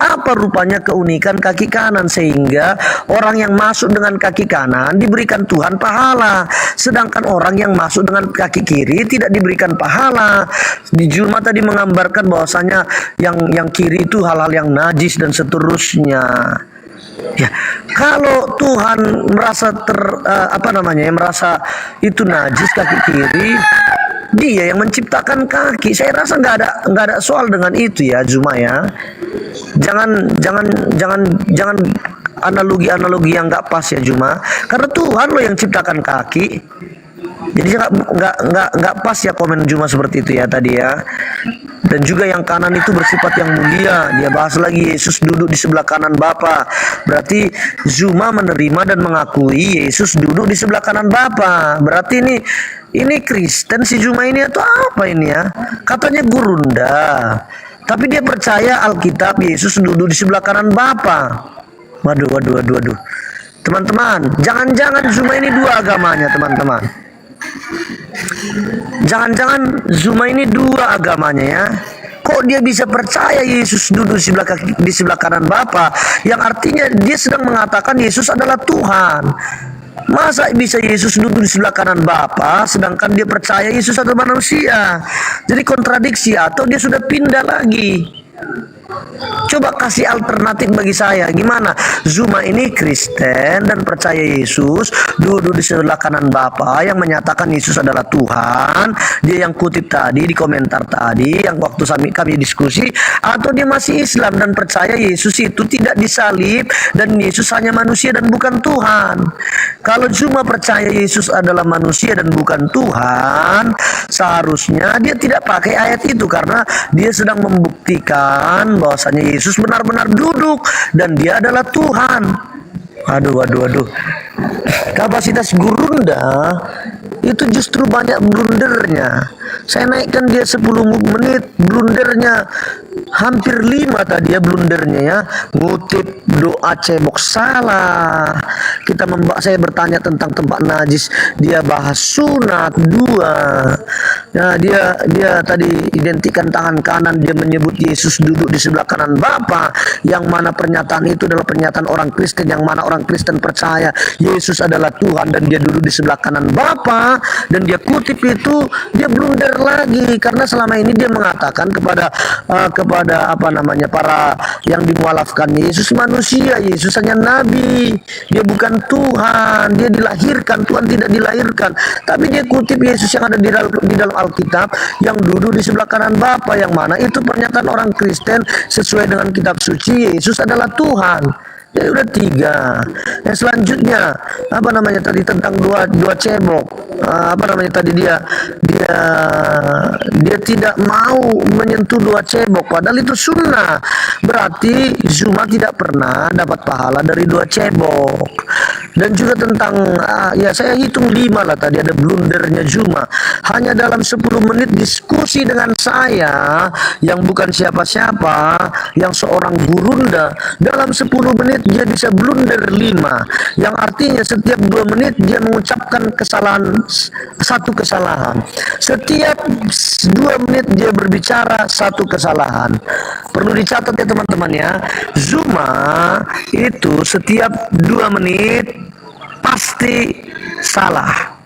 Apa rupanya keunikan kaki kanan sehingga orang yang masuk dengan kaki kanan diberikan Tuhan pahala, sedangkan orang yang masuk dengan kaki kiri tidak diberikan pahala. Di Jumat tadi menggambarkan bahwasanya yang kiri itu hal-hal yang najis dan seterusnya. Ya, kalau Tuhan merasa merasa itu najis kaki kiri, Dia yang menciptakan kaki. Saya rasa nggak ada soal dengan itu ya, Zuma ya. Jangan analogi yang nggak pas ya, Zuma. Karena Tuhan loh yang ciptakan kaki. Jadi nggak pas ya komen Zuma seperti itu ya tadi ya. Dan juga yang kanan itu bersifat yang mulia. Dia bahas lagi Yesus duduk di sebelah kanan Bapa. Berarti Zuma menerima dan mengakui Yesus duduk di sebelah kanan Bapa. Berarti ini Kristen si Zuma ini atau apa ini ya? Katanya gurunda. Tapi dia percaya Alkitab Yesus duduk di sebelah kanan Bapa. Waduh. Teman-teman, jangan-jangan Zuma ini dua agamanya, teman-teman. Jangan-jangan Zuma ini dua agamanya ya. Kok dia bisa percaya Yesus duduk di sebelah kanan Bapa, yang artinya dia sedang mengatakan Yesus adalah Tuhan. Masa bisa Yesus duduk di sebelah kanan Bapa sedangkan dia percaya Yesus adalah manusia? Jadi kontradiksi atau dia sudah pindah lagi? Coba kasih alternatif bagi saya. Gimana? Zuma ini Kristen dan percaya Yesus duduk di sebelah kanan Bapa yang menyatakan Yesus adalah Tuhan. Dia yang kutip tadi di komentar tadi yang waktu kami diskusi. Atau dia masih Islam dan percaya Yesus itu tidak disalib dan Yesus hanya manusia dan bukan Tuhan. Kalau Zuma percaya Yesus adalah manusia dan bukan Tuhan, seharusnya dia tidak pakai ayat itu karena dia sedang membuktikan bahwasanya Yesus benar-benar duduk dan dia adalah Tuhan. Aduh. Kapasitas gurunda itu justru banyak blundernya. Saya naikkan dia 10 menit, blundernya hampir 5 tadi ya blundernya ya. Ngutip doa cebok salah. Saya bertanya tentang tempat najis, dia bahas sunat 2. Nah, dia tadi identikan tangan kanan, dia menyebut Yesus duduk di sebelah kanan Bapa, yang mana pernyataan itu adalah pernyataan orang Kristen, yang mana orang Kristen percaya Yesus adalah Tuhan dan dia duduk di sebelah kanan Bapa, dan dia kutip itu, dia blunder lagi karena selama ini dia mengatakan kepada para yang dimualafkan, Yesus manusia, Yesus hanya nabi, dia bukan Tuhan, dia dilahirkan, Tuhan tidak dilahirkan. Tapi dia kutip Yesus yang ada di dalam Alkitab yang duduk di sebelah kanan Bapa, yang mana itu pernyataan orang Kristen sesuai dengan kitab suci, Yesus adalah Tuhan. Jadi udah 3. Yang selanjutnya tadi tentang dua cebok. Dia tidak mau menyentuh 2 cebok padahal itu sunnah. Berarti Zuma tidak pernah dapat pahala dari 2 cebok. Dan juga tentang saya hitung 5 lah tadi, ada blundernya Zuma. Hanya dalam 10 menit diskusi dengan saya yang bukan siapa-siapa, yang seorang gurunda, dalam 10 menit dia bisa blunder 5, yang artinya setiap 2 menit dia mengucapkan satu kesalahan. Setiap 2 menit dia berbicara 1 kesalahan. Perlu dicatat ya teman-teman ya, Zuma itu setiap 2 menit pasti salah.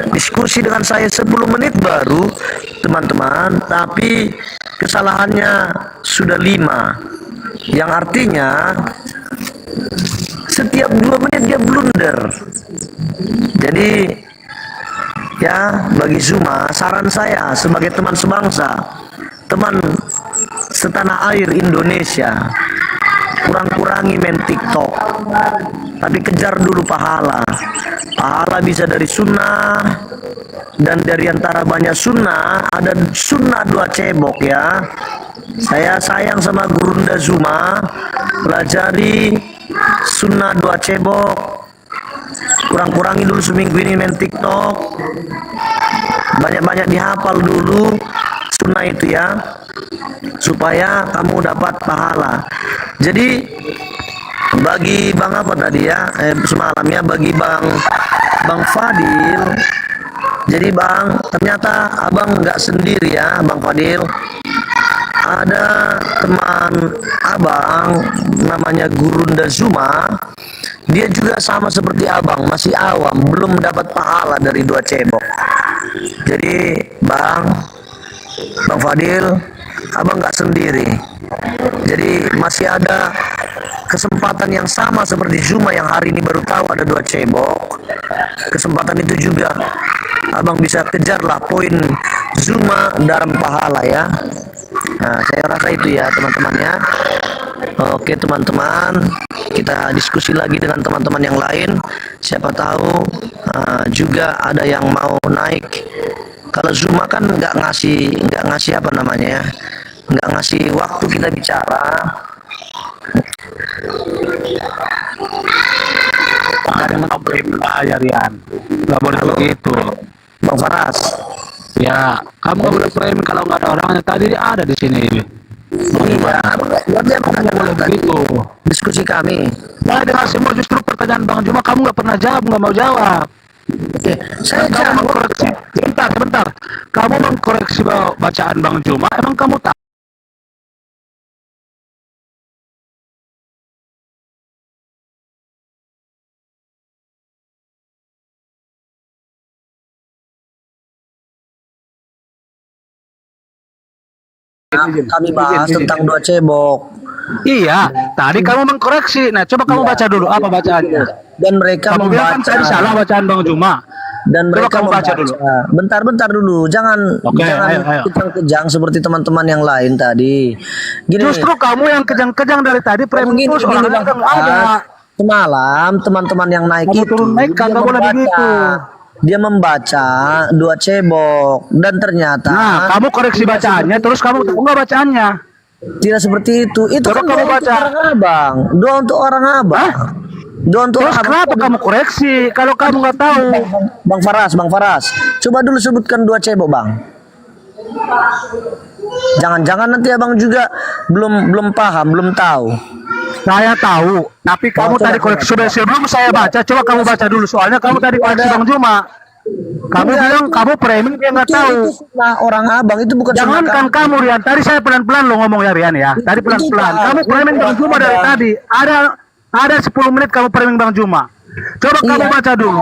Diskusi dengan saya 10 menit baru teman-teman, tapi kesalahannya sudah 5, yang artinya setiap 2 menit dia blunder. Jadi ya, bagi Zuma saran saya sebagai teman sebangsa, teman setanah air Indonesia, kurang-kurangi main TikTok, tapi kejar dulu pahala. Pahala bisa dari sunnah, dan dari antara banyak sunnah ada sunnah 2 cebok ya. Saya sayang sama Gurunda Zuma, pelajari sunnah 2 cebok, kurang-kurangi dulu seminggu ini main TikTok, banyak-banyak dihafal dulu sunnah itu ya, supaya kamu dapat pahala. Jadi bagi Bang apa tadi ya, semalam ya, bagi Bang Fadil, jadi Bang, ternyata Abang nggak sendiri ya Bang Fadil. Ada teman Abang namanya Gurunda Zuma, dia juga sama seperti Abang, masih awam, belum dapat pahala dari 2 cebok. Jadi Bang Fadil, Abang nggak sendiri. Jadi masih ada kesempatan yang sama seperti Zuma yang hari ini baru tahu ada 2 cebok. Kesempatan itu juga Abang bisa kejarlah poin Zuma dalam pahala ya. Nah, saya rasa itu ya teman-teman ya. Oke teman-teman, kita diskusi lagi dengan teman-teman yang lain. Siapa tahu juga ada yang mau naik. Kalau Zuma kan nggak ngasih apa namanya ya, nggak ngasih waktu kita bicara. Ya Rian, nggak boleh begitu. Bang Faras, Ya, kamu nggak boleh framing kalau nggak ada orangnya. Tadi dia ada di sini. iya, dia Kamu nggak boleh begitu. diskusi kami. Nah, dengan semua justru pertanyaan Bang Juma kamu nggak pernah jawab, nggak mau jawab. Oke, saya Kamu jawab. mengkoreksi. Sebentar. Kamu mengkoreksi bacaan Bang Juma. Emang kamu tahu? Kami bahas tentang 2 cebok. Iya, tadi kamu mengkoreksi. Nah, coba kamu baca dulu apa bacaannya. Dan mereka Kamu bilang kan membaca. tadi salah bacaan Bang Juma. Dan Coba mereka kamu baca membaca. dulu. Bentar dulu, jangan Oke, ayo. kejang-kejang seperti teman-teman yang lain tadi. Gini, Justru kamu yang kejang-kejang dari tadi framing terus gini, orangnya Bang udah nggak ada. Faras. Semalam teman-teman yang naik Kamu itu turun naik, dia kagak boleh begitu. Dia membaca 2 cebok dan ternyata Nah, kamu koreksi bacaannya, terus kamu tahu nggak bacaannya? tidak seperti itu. Itu Coba kan kamu doa untuk baca. orang abang. Doa untuk orang abang. Doa untuk Terus abang. kenapa kamu koreksi kalau kamu nggak tahu? Bang Faras. Coba dulu sebutkan 2 cebok, Bang. Jangan-jangan nanti abang juga belum paham, belum tahu. Saya tahu, tapi kamu coba, tadi koreksi sudah sebelum saya baca. Coba kamu baca dulu, soalnya kamu tadi koreksi Bang Juma. Kamu bilang kamu framing dia nggak tahu. Itu sunnah orang abang, itu bukan sunnah Jangankan kamu Rian, tadi saya pelan-pelan lo ngomong ya Rian ya. Tadi pelan-pelan. Kamu framing Bang Juma dari tadi. Ada 10 menit kamu framing Bang Juma. Coba kamu baca dulu.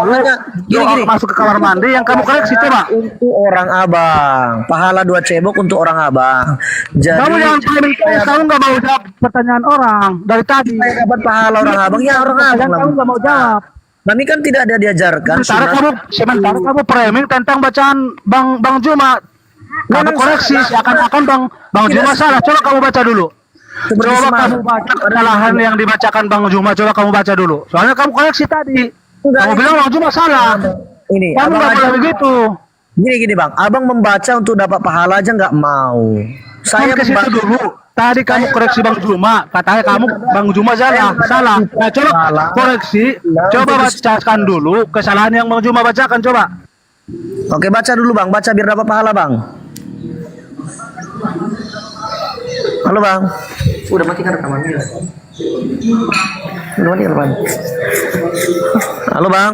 Gini. Masuk ke kamar mandi yang kamu koreksi coba. Untuk orang abang, pahala 2 cebok untuk orang abang. Jadi Kamu jangan framing terus, kamu nggak mau jawab pertanyaan orang dari tadi. saya dapat pahala orang abang, ya orang abang. Kamu nggak mau jawab. Kami kan tidak ada diajarkan. Sementara kamu framing tentang bacaan Bang Juma. Kamu koreksi seakan-akan Bang Juma salah. Coba kamu baca dulu. Coba kamu baca kesalahan yang dibacakan Bang Juma. Coba kamu baca dulu. Soalnya kamu koreksi tadi. Kamu bilang Bang Juma salah. Ini Kamu abang nggak boleh begitu. Gini Bang, abang membaca untuk dapat pahala aja nggak mau. Saya ke situ dulu. Tadi kamu koreksi Bang Juma, katanya kamu Bang Juma salah. Nah, coba koreksi, coba bacakan dulu kesalahan yang Bang Juma bacakan coba. Oke, baca dulu Bang, baca biar dapat pahala Bang. Halo Bang. Udah mati kan rekamannya? Udah mati kan? Halo Bang.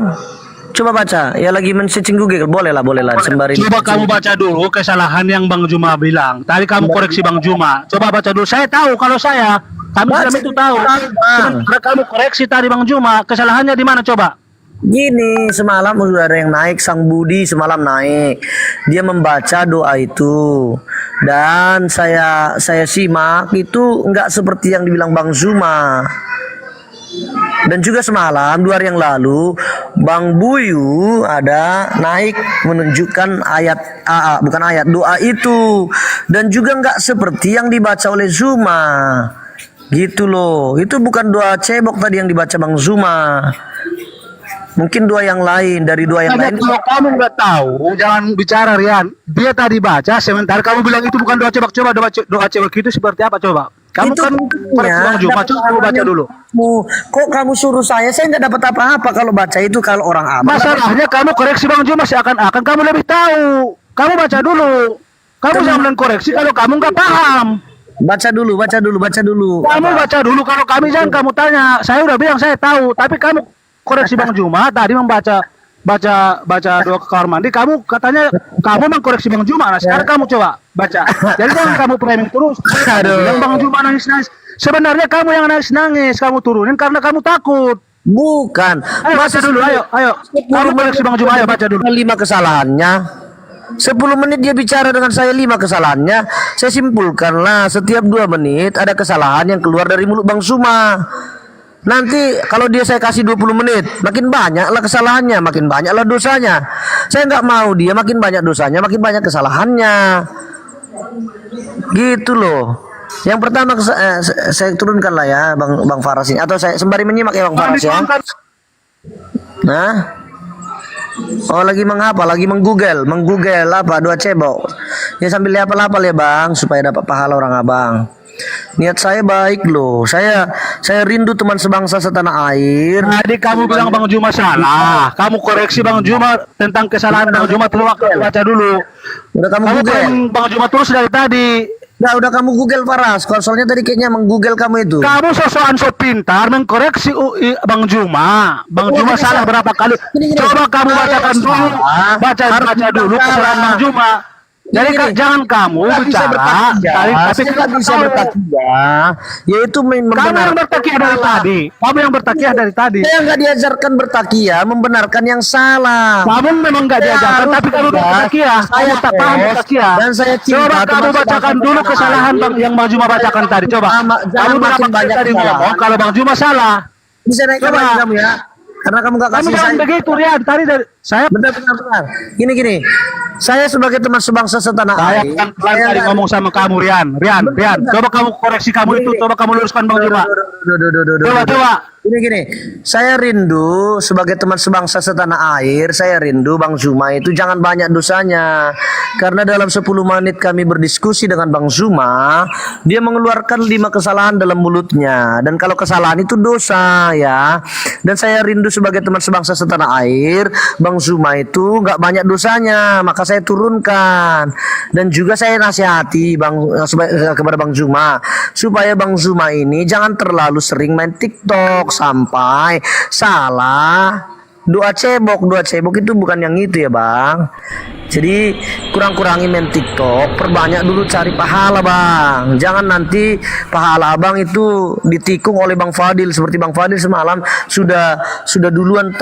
Coba baca. Ya lagi men-searching Google. Boleh lah sembari. Coba kamu baca dulu kesalahan yang Bang Juma bilang. Tadi kamu koreksi Bang Juma. Coba baca dulu. Saya tahu kalau kami dalam itu tahu. Sementara kamu koreksi tadi Bang Juma, kesalahannya di mana coba? Gini, semalam sudah ada yang naik, Sang Budi semalam naik. Dia membaca doa itu. Dan saya simak itu enggak seperti yang dibilang Bang Zuma. Dan juga semalam 2 hari yang lalu Bang Buyu ada naik menunjukkan ayat bukan ayat doa itu. dan juga nggak seperti yang dibaca oleh Zuma. Gitu loh. Itu bukan doa cebok tadi yang dibaca Bang Zuma. Mungkin doa yang lain, dari doa yang Makanya lain. kalau kamu nggak tahu, jangan bicara Rian. Dia tadi baca, sementara kamu bilang itu bukan doa cebok. Coba doa cebok itu seperti apa coba? Kamu Itu kan buktinya, Bang Juma, coba kamu baca dulu. Kok kamu suruh saya nggak dapat apa-apa kalau baca itu, kalau orang apa? Masalahnya kamu koreksi Bang Juma seakan-akan kamu lebih tahu. Kamu baca dulu. Kamu jangan koreksi kalau kamu nggak paham. Baca dulu. Kamu baca dulu, kalau kami jangan kamu tanya. Saya udah bilang saya tahu, tapi kamu koreksi Bang Juma tadi baca doa ke kamar mandi. Kamu katanya kamu mengkoreksi Bang Juma. Nah, sekarang kamu coba baca. Jadi jangan kamu framing terus. Yang Bang Juma nangis-nangis. Sebenarnya kamu yang nangis-nangis, kamu turunin karena kamu takut. Bukan. Ayo baca dulu, ayo. Kamu koreksi Bang Juma, ayo baca dulu. 5 kesalahannya. 10 menit dia bicara dengan saya 5 kesalahannya. Saya simpulkanlah setiap 2 menit ada kesalahan yang keluar dari mulut Bang Zuma. Nanti kalau dia saya kasih 20 menit, makin banyaklah kesalahannya, makin banyaklah dosanya. Saya nggak mau dia makin banyak dosanya, makin banyak kesalahannya. Gitu loh. Yang pertama saya turunkan lah ya Bang Faras ini, atau saya sembari menyimak ya Bang Faras ya. Nah. Oh, lagi menghafal, lagi menggoogle apa doa cebok. Ya sambil hafal-hafal ya Bang, supaya dapat pahala orang abang. Niat saya baik loh. Saya rindu teman sebangsa setanah air. Tadi kamu bilang Bang Juma salah. Kamu koreksi Bang Juma tentang kesalahan Bang Juma, terus baca dulu. Udah kamu google. Kan Bang Juma terus dari tadi. Udah kamu google Faras. Soalnya tadi kayaknya menggoogle kamu itu. Kamu sosokan so pintar mengkoreksi Bang Juma. Bang Juma salah berapa kali? Coba kamu bacakan dulu. Baca dulu kesalahan Bang Juma. Jadi jangan kamu bicara, tapi nggak bisa bertakiah, yaitu kamu yang bertakiah dari tadi. Kamu yang bertakiah dari tadi. Saya nggak diajarkan bertakiah, membenarkan yang salah. Kamu memang nggak diajarkan, tapi kamu bertakiah. Kamu tak paham bertakiah. Dan saya coba kamu bacakan dulu kesalahan yang Bang Juma bacakan tadi. Coba. Kamu berapa kali tadi ngomong kalau Bang Juma salah? Bisa naik lagi kamu ya. Karena kamu nggak kasih jangan saya. begitu Rian, tadi dari saya Benar. Gini. Saya sebagai teman sebangsa setanah air. Saya kan tadi ngomong sama kamu Rian. Coba kamu koreksi kamu itu, coba kamu luruskan Bang Juma. Coba. Gini. Saya rindu sebagai teman sebangsa setanah air. Saya rindu Bang Zuma itu jangan banyak dosanya. Karena dalam 10 menit kami berdiskusi dengan Bang Zuma, dia mengeluarkan 5 kesalahan dalam mulutnya. Dan kalau kesalahan itu dosa ya. Dan saya rindu sebagai teman sebangsa setanah air, Bang Zuma itu nggak banyak dosanya, maka saya turunkan. Dan juga saya nasihati kepada Bang Zuma supaya Bang Zuma ini jangan terlalu sering main TikTok sampai salah doa cebok itu bukan yang itu ya Bang. Jadi kurang-kurangi main TikTok, perbanyak dulu cari pahala Bang. Jangan nanti pahala Abang itu ditikung oleh Bang Fadil, seperti Bang Fadil semalam sudah duluan